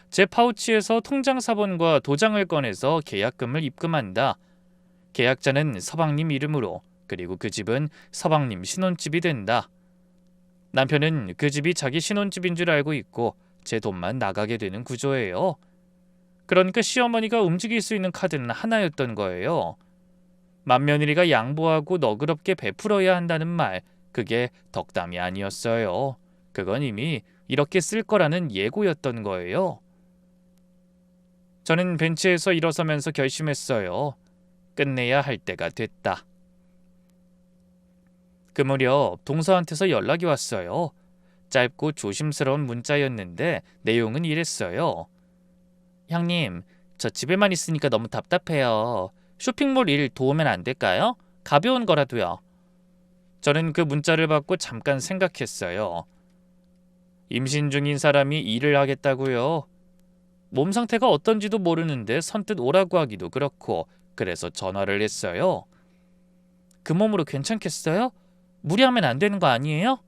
제 파우치에서 통장 사본과 도장을 꺼내서 계약금을 입금한다. 계약자는 서방님 이름으로, 그리고 그 집은 서방님 신혼집이 된다. 남편은 그 집이 자기 신혼집인 줄 알고 있고 제 돈만 나가게 되는 구조예요. 그러니까 시어머니가 움직일 수 있는 카드는 하나였던 거예요. 맏며느리가 양보하고 너그럽게 베풀어야 한다는 말, 그게 덕담이 아니었어요. 그건 이미 이렇게 쓸 거라는 예고였던 거예요. 저는 벤치에서 일어서면서 결심했어요. 끝내야 할 때가 됐다. 그 무렵 동서한테서 연락이 왔어요. 짧고 조심스러운 문자였는데 내용은 이랬어요. 형님, 저 집에만 있으니까 너무 답답해요. 쇼핑몰 일 도우면 안 될까요? 가벼운 거라도요. 저는 그 문자를 받고 잠깐 생각했어요. 임신 중인 사람이 일을 하겠다고요? 몸 상태가 어떤지도 모르는데 선뜻 오라고 하기도 그렇고 그래서 전화를 했어요. 그 몸으로 괜찮겠어요? 무리하면 안 되는 거 아니에요?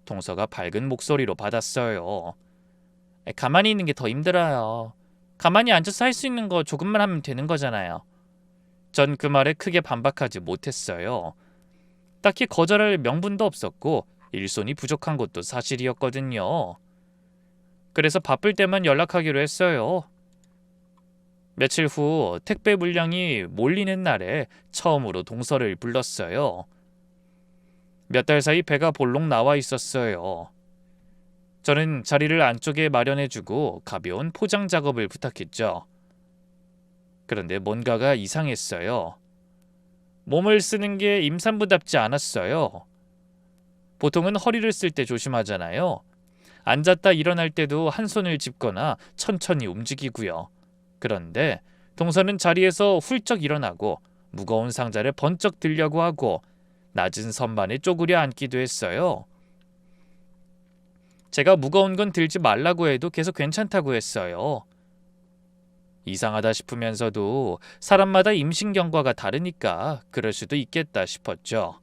동서가 밝은 목소리로 받았어요. 가만히 있는 게 더 힘들어요. 가만히 앉아서 할 수 있는 거 조금만 하면 되는 거잖아요. 전 그 말에 크게 반박하지 못했어요. 딱히 거절할 명분도 없었고 일손이 부족한 것도 사실이었거든요. 그래서 바쁠 때만 연락하기로 했어요. 며칠 후 택배 물량이 몰리는 날에 처음으로 동서를 불렀어요. 몇 달 사이 배가 볼록 나와 있었어요. 저는 자리를 안쪽에 마련해주고 가벼운 포장 작업을 부탁했죠. 그런데 뭔가가 이상했어요. 몸을 쓰는 게 임산부답지 않았어요. 보통은 허리를 쓸 때 조심하잖아요. 앉았다 일어날 때도 한 손을 짚거나 천천히 움직이고요. 그런데 동서는 자리에서 훌쩍 일어나고 무거운 상자를 번쩍 들려고 하고 낮은 선반에 쪼그려 앉기도 했어요. 제가 무거운 건 들지 말라고 해도 계속 괜찮다고 했어요. 이상하다 싶으면서도 사람마다 임신 경과가 다르니까 그럴 수도 있겠다 싶었죠.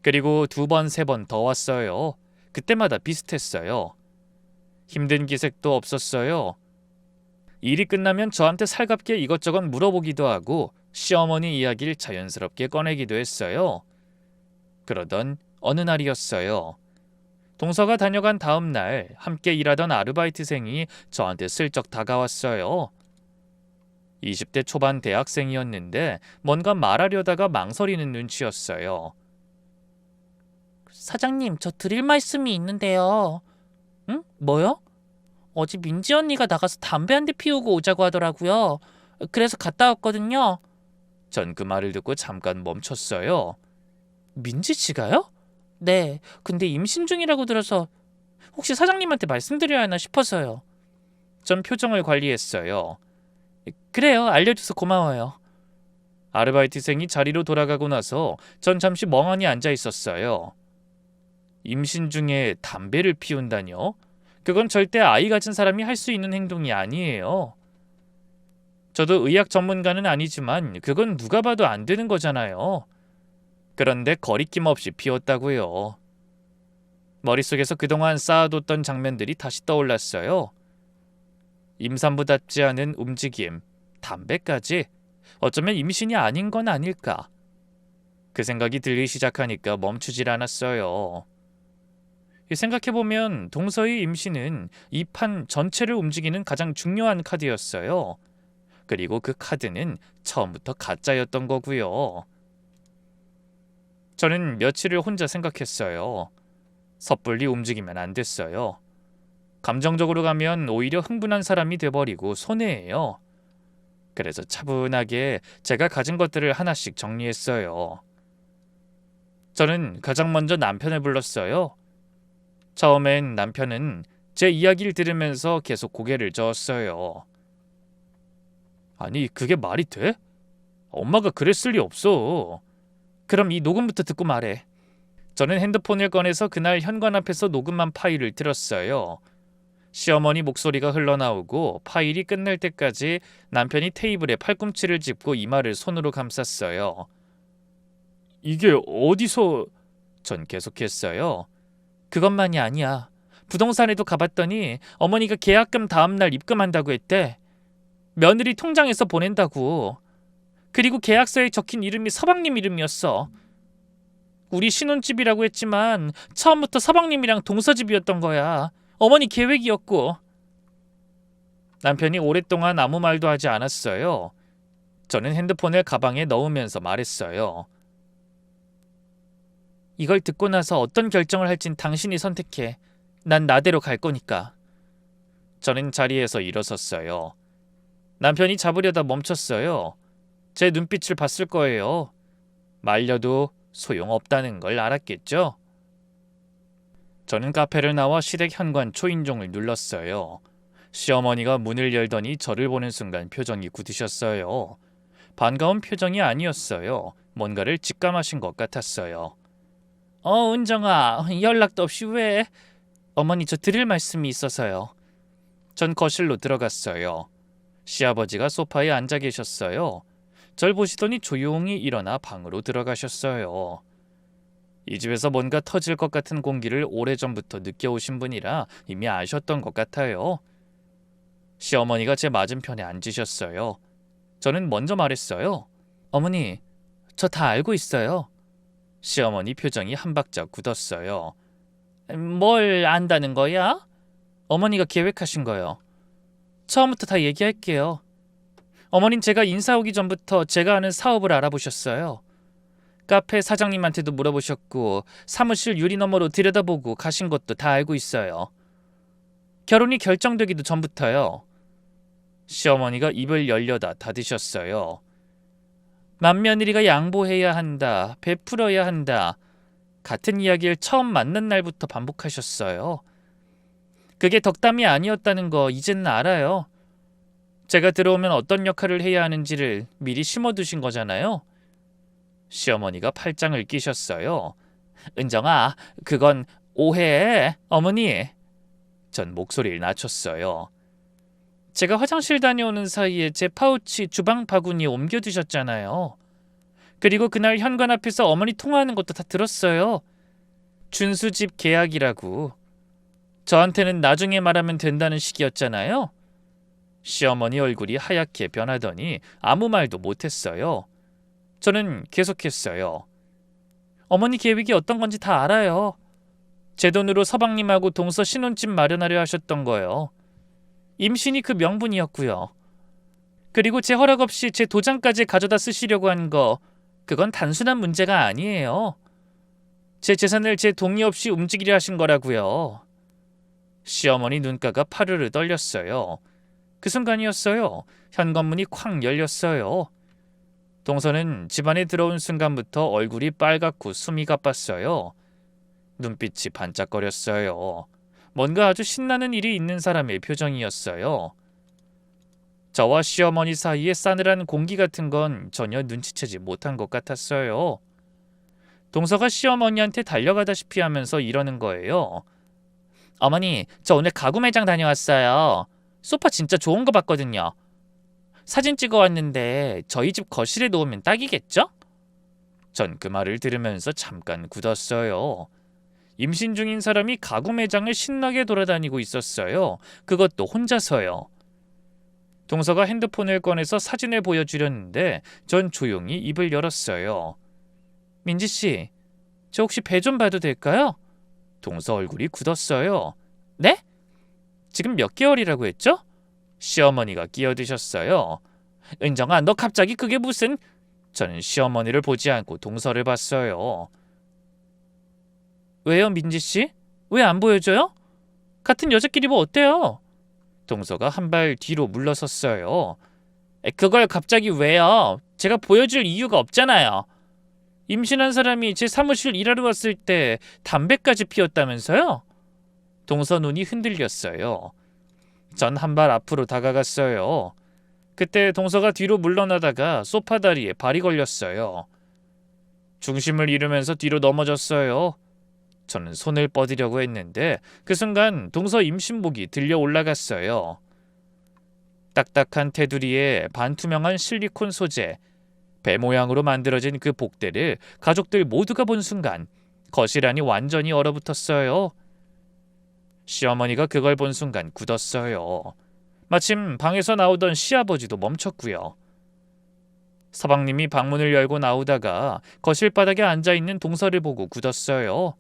그리고 2번, 3번 더 왔어요. 그때마다 비슷했어요. 힘든 기색도 없었어요. 일이 끝나면 저한테 살갑게 이것저것 물어보기도 하고 시어머니 이야기를 자연스럽게 꺼내기도 했어요. 그러던 어느 날이었어요. 동서가 다녀간 다음 날 함께 일하던 아르바이트생이 저한테 슬쩍 다가왔어요. 20대 초반 대학생이었는데 뭔가 말하려다가 망설이는 눈치였어요. 사장님, 저 드릴 말씀이 있는데요. 응? 뭐요? 어제 민지 언니가 나가서 담배 한 대 피우고 오자고 하더라고요. 그래서 갔다 왔거든요. 전 그 말을 듣고 잠깐 멈췄어요. 민지 씨가요? 네, 근데 임신 중이라고 들어서 혹시 사장님한테 말씀드려야 하나 싶어서요. 전 표정을 관리했어요. 그래요, 알려줘서 고마워요. 아르바이트생이 자리로 돌아가고 나서 전 잠시 멍하니 앉아 있었어요. 임신 중에 담배를 피운다뇨? 그건 절대 아이 가진 사람이 할 수 있는 행동이 아니에요. 저도 의학 전문가는 아니지만 그건 누가 봐도 안 되는 거잖아요. 그런데 거리낌 없이 피웠다고요. 머릿속에서 그동안 쌓아뒀던 장면들이 다시 떠올랐어요. 임산부답지 않은 움직임, 담배까지 어쩌면 임신이 아닌 건 아닐까. 그 생각이 들기 시작하니까 멈추질 않았어요. 생각해보면 동서의 임신은 이 판 전체를 움직이는 가장 중요한 카드였어요. 그리고 그 카드는 처음부터 가짜였던 거고요. 저는 며칠을 혼자 생각했어요. 섣불리 움직이면 안 됐어요. 감정적으로 가면 오히려 흥분한 사람이 돼버리고 손해예요. 그래서 차분하게 제가 가진 것들을 하나씩 정리했어요. 저는 가장 먼저 남편을 불렀어요. 처음엔 남편은 제 이야기를 들으면서 계속 고개를 저었어요. 아니, 그게 말이 돼? 엄마가 그랬을 리 없어. 그럼 이 녹음부터 듣고 말해. 저는 핸드폰을 꺼내서 그날 현관 앞에서 녹음한 파일을 들었어요. 시어머니 목소리가 흘러나오고 파일이 끝날 때까지 남편이 테이블에 팔꿈치를 짚고 이마를 손으로 감쌌어요. 이게 어디서... 전 계속했어요. 그것만이 아니야. 부동산에도 가봤더니 어머니가 계약금 다음날 입금한다고 했대. 며느리 통장에서 보낸다고. 그리고 계약서에 적힌 이름이 서방님 이름이었어. 우리 신혼집이라고 했지만 처음부터 서방님이랑 동서집이었던 거야. 어머니 계획이었고. 남편이 오랫동안 아무 말도 하지 않았어요. 저는 핸드폰을 가방에 넣으면서 말했어요. 이걸 듣고 나서 어떤 결정을 할진 당신이 선택해. 난 나대로 갈 거니까. 저는 자리에서 일어섰어요. 남편이 잡으려다 멈췄어요. 제 눈빛을 봤을 거예요. 말려도 소용없다는 걸 알았겠죠? 저는 카페를 나와 시댁 현관 초인종을 눌렀어요. 시어머니가 문을 열더니 저를 보는 순간 표정이 굳으셨어요. 반가운 표정이 아니었어요. 뭔가를 직감하신 것 같았어요. 은정아, 연락도 없이 왜? 어머니, 저 드릴 말씀이 있어서요. 전 거실로 들어갔어요. 시아버지가 소파에 앉아 계셨어요. 절 보시더니 조용히 일어나 방으로 들어가셨어요. 이 집에서 뭔가 터질 것 같은 공기를 오래전부터 느껴오신 분이라 이미 아셨던 것 같아요. 시어머니가 제 맞은편에 앉으셨어요. 저는 먼저 말했어요. 어머니, 저 다 알고 있어요. 시어머니 표정이 한 박자 굳었어요. 뭘 안다는 거야? 어머니가 계획하신 거요. 처음부터 다 얘기할게요. 어머닌 제가 인사 오기 전부터 제가 하는 사업을 알아보셨어요. 카페 사장님한테도 물어보셨고 사무실 유리 너머로 들여다보고 가신 것도 다 알고 있어요. 결혼이 결정되기도 전부터요. 시어머니가 입을 열려다 닫으셨어요. 맏며느리가 양보해야 한다, 베풀어야 한다. 같은 이야기를 처음 만난 날부터 반복하셨어요. 그게 덕담이 아니었다는 거 이제는 알아요. 제가 들어오면 어떤 역할을 해야 하는지를 미리 심어두신 거잖아요. 시어머니가 팔짱을 끼셨어요. 은정아, 그건 오해해, 어머니. 전 목소리를 낮췄어요. 제가 화장실 다녀오는 사이에 제 파우치 주방 바구니에 옮겨두셨잖아요. 그리고 그날 현관 앞에서 어머니 통화하는 것도 다 들었어요. 준수집 계약이라고. 저한테는 나중에 말하면 된다는 식이었잖아요. 시어머니 얼굴이 하얗게 변하더니 아무 말도 못했어요. 저는 계속했어요. 어머니 계획이 어떤 건지 다 알아요. 제 돈으로 서방님하고 동서 신혼집 마련하려 하셨던 거예요. 임신이 그 명분이었고요. 그리고 제 허락 없이 제 도장까지 가져다 쓰시려고 한 거, 그건 단순한 문제가 아니에요. 제 재산을 제 동의 없이 움직이려 하신 거라고요. 시어머니 눈가가 파르르 떨렸어요. 그 순간이었어요. 현관문이 쾅 열렸어요. 동서는 집안에 들어온 순간부터 얼굴이 빨갛고 숨이 가빴어요. 눈빛이 반짝거렸어요. 뭔가 아주 신나는 일이 있는 사람의 표정이었어요. 저와 시어머니 사이에 싸늘한 공기 같은 건 전혀 눈치채지 못한 것 같았어요. 동서가 시어머니한테 달려가다시피 하면서 이러는 거예요. 어머니, 저 오늘 가구 매장 다녀왔어요. 소파 진짜 좋은 거 봤거든요. 사진 찍어 왔는데 저희 집 거실에 놓으면 딱이겠죠? 전 그 말을 들으면서 잠깐 굳었어요. 임신 중인 사람이 가구 매장을 신나게 돌아다니고 있었어요. 그것도 혼자서요. 동서가 핸드폰을 꺼내서 사진을 보여주려는데 전 조용히 입을 열었어요. 민지씨, 저 혹시 배 좀 봐도 될까요? 동서 얼굴이 굳었어요. 네? 지금 몇 개월이라고 했죠? 시어머니가 끼어드셨어요. 은정아, 너 갑자기 그게 무슨... 저는 시어머니를 보지 않고 동서를 봤어요. 왜요, 민지씨? 왜 안 보여줘요? 같은 여자끼리 뭐 어때요? 동서가 한 발 뒤로 물러섰어요. 그걸 갑자기 왜요? 제가 보여줄 이유가 없잖아요. 임신한 사람이 제 사무실 일하러 왔을 때 담배까지 피웠다면서요? 동서 눈이 흔들렸어요. 전 한 발 앞으로 다가갔어요. 그때 동서가 뒤로 물러나다가 소파 다리에 발이 걸렸어요. 중심을 잃으면서 뒤로 넘어졌어요. 저는 손을 뻗으려고 했는데 그 순간 동서 임신복이 들려 올라갔어요. 딱딱한 테두리에 반투명한 실리콘 소재, 배 모양으로 만들어진 그 복대를 가족들 모두가 본 순간 거실 안이 완전히 얼어붙었어요. 시어머니가 그걸 본 순간 굳었어요. 마침 방에서 나오던 시아버지도 멈췄고요. 서방님이 방문을 열고 나오다가 거실 바닥에 앉아있는 동서를 보고 굳었어요.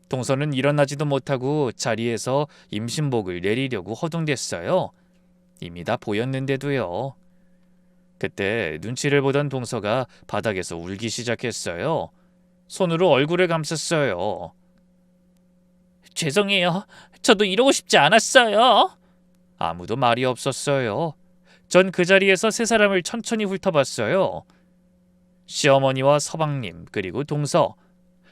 동서는 일어나지도 못하고 자리에서 임신복을 내리려고 허둥댔어요. 이미 다 보였는데도요. 그때 눈치를 보던 동서가 바닥에서 울기 시작했어요. 손으로 얼굴을 감쌌어요. 죄송해요. 저도 이러고 싶지 않았어요. 아무도 말이 없었어요. 전 그 자리에서 세 사람을 천천히 훑어봤어요. 시어머니와 서방님 그리고 동서.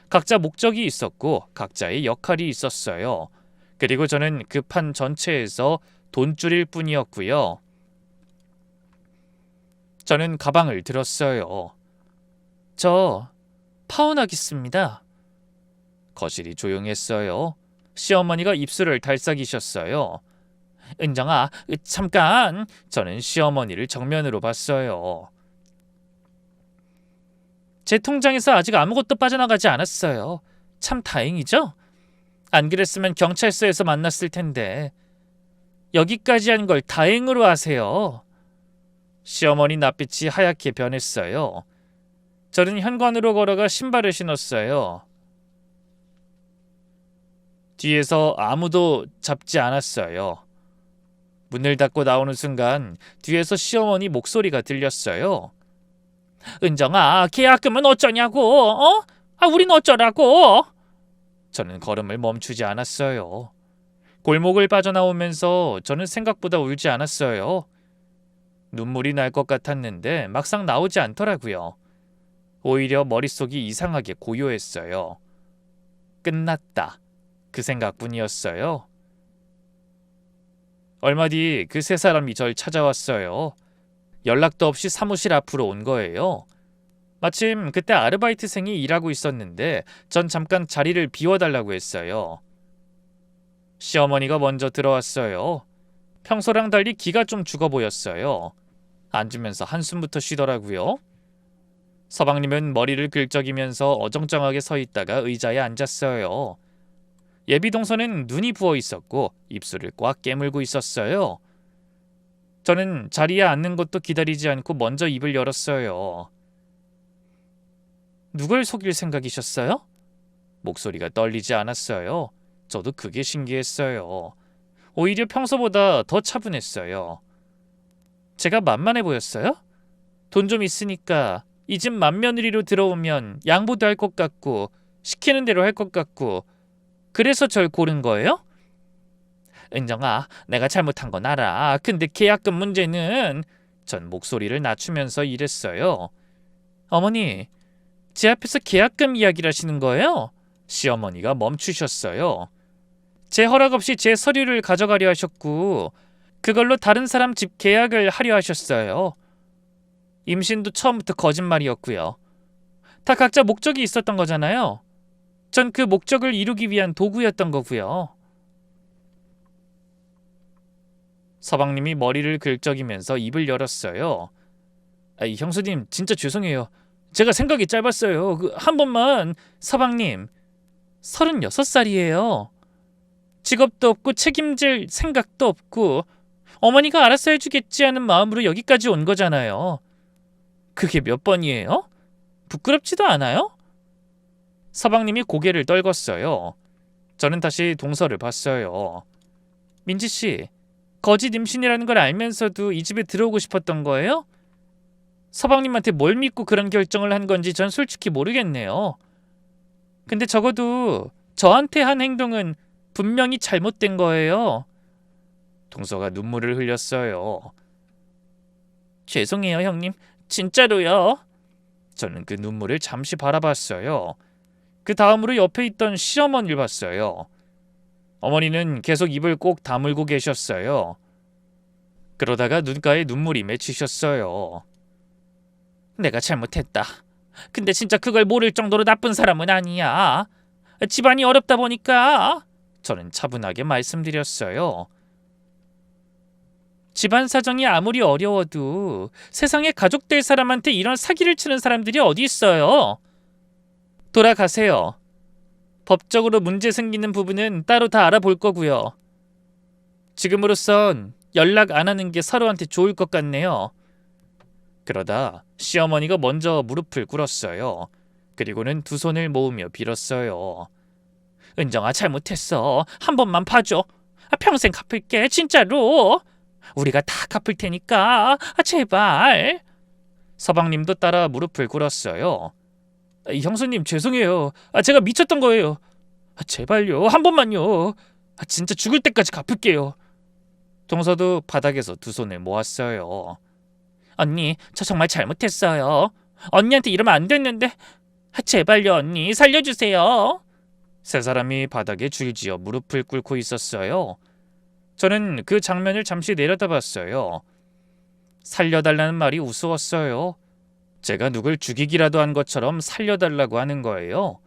각자 목적이 있었고 각자의 역할이 있었어요. 그리고 저는 그 판 전체에서 돈줄일 뿐이었고요. 저는 가방을 들었어요. 저 파혼하겠습니다. 거실이 조용했어요. 시어머니가 입술을 달싹이셨어요. 은정아, 잠깐. 저는 시어머니를 정면으로 봤어요. 제 통장에서 아직 아무것도 빠져나가지 않았어요. 참 다행이죠? 안 그랬으면 경찰서에서 만났을 텐데. 여기까지 한 걸 다행으로 하세요. 시어머니 낯빛이 하얗게 변했어요. 저는 현관으로 걸어가 신발을 신었어요. 뒤에서 아무도 잡지 않았어요. 문을 닫고 나오는 순간 뒤에서 시어머니 목소리가 들렸어요. 은정아, 계약금은 어쩌냐고? 어? 우린 어쩌라고? 저는 걸음을 멈추지 않았어요. 골목을 빠져나오면서 저는 생각보다 울지 않았어요. 눈물이 날 것 같았는데 막상 나오지 않더라고요. 오히려 머릿속이 이상하게 고요했어요. 끝났다. 그 생각뿐이었어요. 얼마 뒤 그 세 사람이 절 찾아왔어요. 연락도 없이 사무실 앞으로 온 거예요. 마침 그때 아르바이트생이 일하고 있었는데 전 잠깐 자리를 비워달라고 했어요. 시어머니가 먼저 들어왔어요. 평소랑 달리 기가 좀 죽어 보였어요. 앉으면서 한숨부터 쉬더라고요. 서방님은 머리를 긁적이면서 어정쩡하게 서 있다가 의자에 앉았어요. 예비 동서는 눈이 부어 있었고 입술을 꽉 깨물고 있었어요. 저는 자리에 앉는 것도 기다리지 않고 먼저 입을 열었어요. 누굴 속일 생각이셨어요? 목소리가 떨리지 않았어요. 저도 그게 신기했어요. 오히려 평소보다 더 차분했어요. 제가 만만해 보였어요? 돈 좀 있으니까 이 집 맏며느리로 들어오면 양보도 할 것 같고 시키는 대로 할 것 같고 그래서 절 고른 거예요? 은정아, 내가 잘못한 건 알아. 근데 계약금 문제는... 전 목소리를 낮추면서 이랬어요. 어머니, 제 앞에서 계약금 이야기를 하시는 거예요? 시어머니가 멈추셨어요. 제 허락 없이 제 서류를 가져가려 하셨고 그걸로 다른 사람 집 계약을 하려 하셨어요. 임신도 처음부터 거짓말이었고요. 다 각자 목적이 있었던 거잖아요. 전 그 목적을 이루기 위한 도구였던 거고요. 서방님이 머리를 긁적이면서 입을 열었어요. 형수님, 진짜 죄송해요. 제가 생각이 짧았어요. 한 번만... 서방님, 36살이에요. 직업도 없고 책임질 생각도 없고 어머니가 알아서 해주겠지 하는 마음으로 여기까지 온 거잖아요. 그게 몇 번이에요? 부끄럽지도 않아요? 서방님이 고개를 떨궜어요. 저는 다시 동서를 봤어요. 민지씨, 거짓 임신이라는 걸 알면서도 이 집에 들어오고 싶었던 거예요? 서방님한테 뭘 믿고 그런 결정을 한 건지 전 솔직히 모르겠네요. 근데 적어도 저한테 한 행동은 분명히 잘못된 거예요. 동서가 눈물을 흘렸어요. 죄송해요, 형님. 진짜로요. 저는 그 눈물을 잠시 바라봤어요. 그 다음으로 옆에 있던 시어머니를 봤어요. 어머니는 계속 입을 꼭 다물고 계셨어요. 그러다가 눈가에 눈물이 맺히셨어요. 내가 잘못했다. 근데 진짜 그걸 모를 정도로 나쁜 사람은 아니야. 집안이 어렵다 보니까... 저는 차분하게 말씀드렸어요. 집안 사정이 아무리 어려워도 세상에 가족 될 사람한테 이런 사기를 치는 사람들이 어디 있어요. 돌아가세요. 법적으로 문제 생기는 부분은 따로 다 알아볼 거고요. 지금으로선 연락 안 하는 게 서로한테 좋을 것 같네요. 그러다 시어머니가 먼저 무릎을 꿇었어요. 그리고는 두 손을 모으며 빌었어요. 은정아, 잘못했어. 한 번만 봐줘. 평생 갚을게, 진짜로. 우리가 다 갚을 테니까 제발. 서방님도 따라 무릎을 꿇었어요. 형수님, 죄송해요. 제가 미쳤던 거예요. 제발요, 한 번만요. 진짜 죽을 때까지 갚을게요. 동서도 바닥에서 두 손을 모았어요. 언니, 저 정말 잘못했어요. 언니한테 이러면 안 됐는데. 제발요, 언니, 살려주세요. 세 사람이 바닥에 줄지어 무릎을 꿇고 있었어요. 저는 그 장면을 잠시 내려다봤어요. 살려달라는 말이 우스웠어요. 제가 누굴 죽이기라도 한 것처럼 살려달라고 하는 거예요.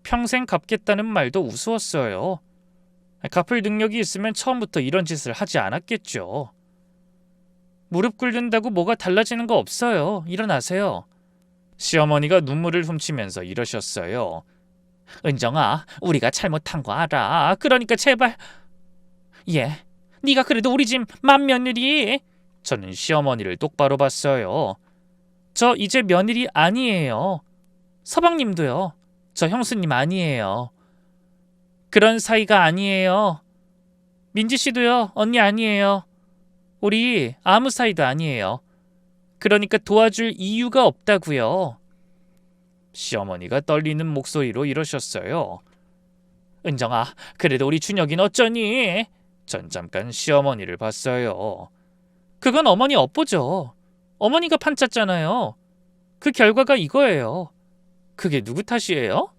평생 갚겠다는 말도 우스웠어요. 갚을 능력이 있으면 처음부터 이런 짓을 하지 않았겠죠. 무릎 꿇는다고 뭐가 달라지는 거 없어요. 일어나세요. 시어머니가 눈물을 훔치면서 이러셨어요. 은정아, 우리가 잘못한 거 알아. 그러니까 제발... 네가 그래도 우리 집 맏며느리... 저는 시어머니를 똑바로 봤어요. 저 이제 며느리 아니에요. 서방님도요. 저 형수님 아니에요. 그런 사이가 아니에요. 민지씨도요. 언니 아니에요. 우리 아무 사이도 아니에요. 그러니까 도와줄 이유가 없다고요. 시어머니가 떨리는 목소리로 이러셨어요. 은정아, 그래도 우리 준혁이는 어쩌니? 전 잠깐 시어머니를 봤어요. 그건 어머니 업보죠. 어머니가 판짰잖아요. 그 결과가 이거예요. 그게 누구 탓이에요?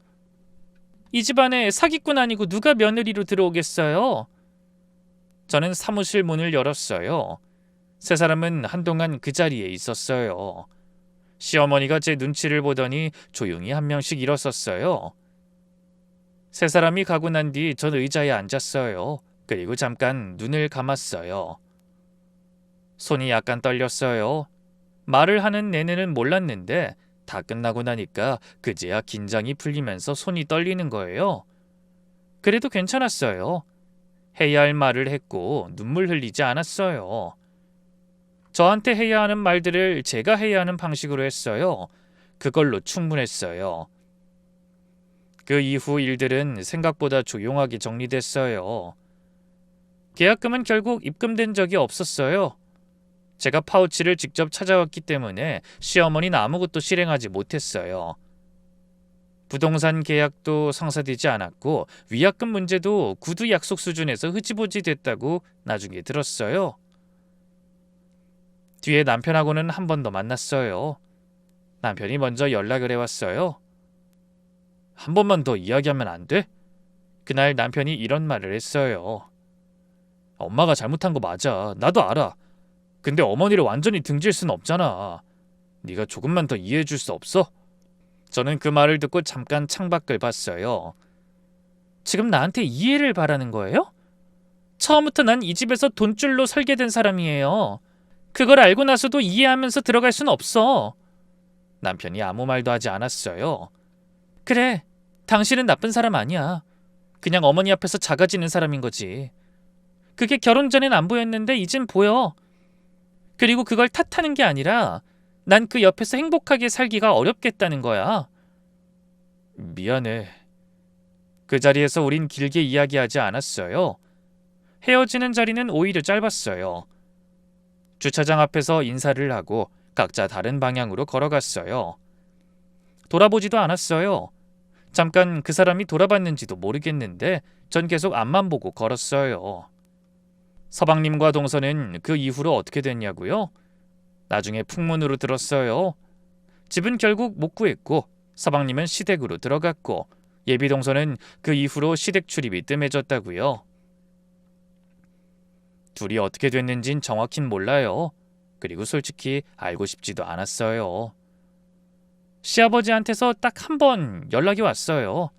이 집안에 사기꾼 아니고 누가 며느리로 들어오겠어요? 저는 사무실 문을 열었어요. 세 사람은 한동안 그 자리에 있었어요. 시어머니가 제 눈치를 보더니 조용히 한 명씩 일어섰어요. 세 사람이 가고 난 뒤 전 의자에 앉았어요. 그리고 잠깐 눈을 감았어요. 손이 약간 떨렸어요. 말을 하는 내내는 몰랐는데 다 끝나고 나니까 그제야 긴장이 풀리면서 손이 떨리는 거예요. 그래도 괜찮았어요. 해야 할 말을 했고 눈물 흘리지 않았어요. 저한테 해야 하는 말들을 제가 해야 하는 방식으로 했어요. 그걸로 충분했어요. 그 이후 일들은 생각보다 조용하게 정리됐어요. 계약금은 결국 입금된 적이 없었어요. 제가 파우치를 직접 찾아왔기 때문에 시어머니는 아무것도 실행하지 못했어요. 부동산 계약도 성사되지 않았고 위약금 문제도 구두 약속 수준에서 흐지부지 됐다고 나중에 들었어요. 뒤에 남편하고는 한 번 더 만났어요. 남편이 먼저 연락을 해왔어요. 한 번만 더 이야기하면 안 돼? 그날 남편이 이런 말을 했어요. 엄마가 잘못한 거 맞아. 나도 알아. 근데 어머니를 완전히 등질 순 없잖아. 네가 조금만 더 이해해 줄 수 없어? 저는 그 말을 듣고 잠깐 창밖을 봤어요. 지금 나한테 이해를 바라는 거예요? 처음부터 난 이 집에서 돈줄로 설계된 사람이에요. 그걸 알고 나서도 이해하면서 들어갈 순 없어. 남편이 아무 말도 하지 않았어요. 그래, 당신은 나쁜 사람 아니야. 그냥 어머니 앞에서 작아지는 사람인 거지. 그게 결혼 전엔 안 보였는데 이젠 보여. 그리고 그걸 탓하는 게 아니라 난 그 옆에서 행복하게 살기가 어렵겠다는 거야. 미안해. 그 자리에서 우린 길게 이야기하지 않았어요. 헤어지는 자리는 오히려 짧았어요. 주차장 앞에서 인사를 하고 각자 다른 방향으로 걸어갔어요. 돌아보지도 않았어요. 잠깐 그 사람이 돌아봤는지도 모르겠는데 전 계속 앞만 보고 걸었어요. 서방님과 동서는 그 이후로 어떻게 됐냐고요? 나중에 풍문으로 들었어요. 집은 결국 못 구했고 서방님은 시댁으로 들어갔고 예비 동서는 그 이후로 시댁 출입이 뜸해졌다고요. 둘이 어떻게 됐는진 정확hin 몰라요. 그리고 솔직히 알고 싶지도 않았어요. 시아버지한테서 딱 한 번 연락이 왔어요.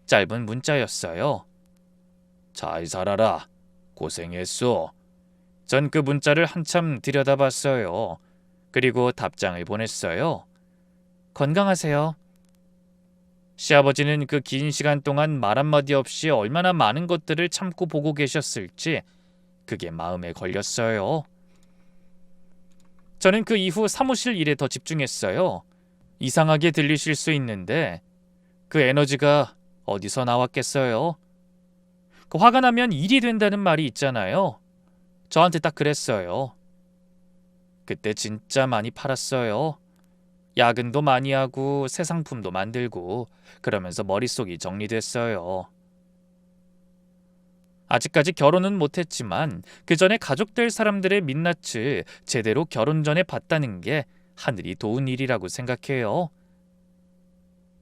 짧은 문자였어요. 잘 살아라. 고생했어. 전 그 문자를 한참 들여다봤어요. 그리고 답장을 보냈어요. 건강하세요. 시아버지는 그 긴 시간 동안 말 한마디 없이 얼마나 많은 것들을 참고 보고 계셨을지 그게 마음에 걸렸어요. 저는 그 이후 사무실 일에 더 집중했어요. 이상하게 들리실 수 있는데 그 에너지가 어디서 나왔겠어요? 그 화가 나면 일이 된다는 말이 있잖아요. 저한테 딱 그랬어요. 그때 진짜 많이 팔았어요. 야근도 많이 하고 새 상품도 만들고 그러면서 머릿속이 정리됐어요. 아직까지 결혼은 못했지만 그 전에 가족 될 사람들의 민낯을 제대로 결혼 전에 봤다는 게 하늘이 도운 일이라고 생각해요.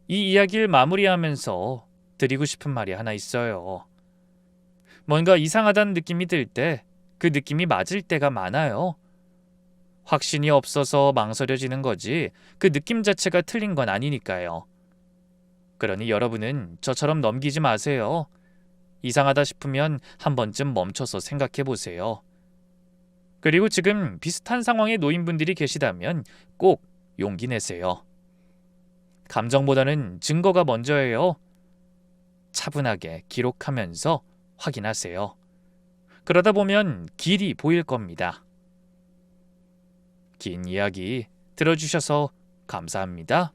이 이야기를 마무리하면서 드리고 싶은 말이 하나 있어요. 뭔가 이상하다는 느낌이 들 때 그 느낌이 맞을 때가 많아요. 확신이 없어서 망설여지는 거지 그 느낌 자체가 틀린 건 아니니까요. 그러니 여러분은 저처럼 넘기지 마세요. 이상하다 싶으면 한 번쯤 멈춰서 생각해 보세요. 그리고 지금 비슷한 상황에 놓인 분들이 계시다면 꼭 용기 내세요. 감정보다는 증거가 먼저예요. 차분하게 기록하면서 확인하세요. 그러다 보면 길이 보일 겁니다. 긴 이야기 들어주셔서 감사합니다.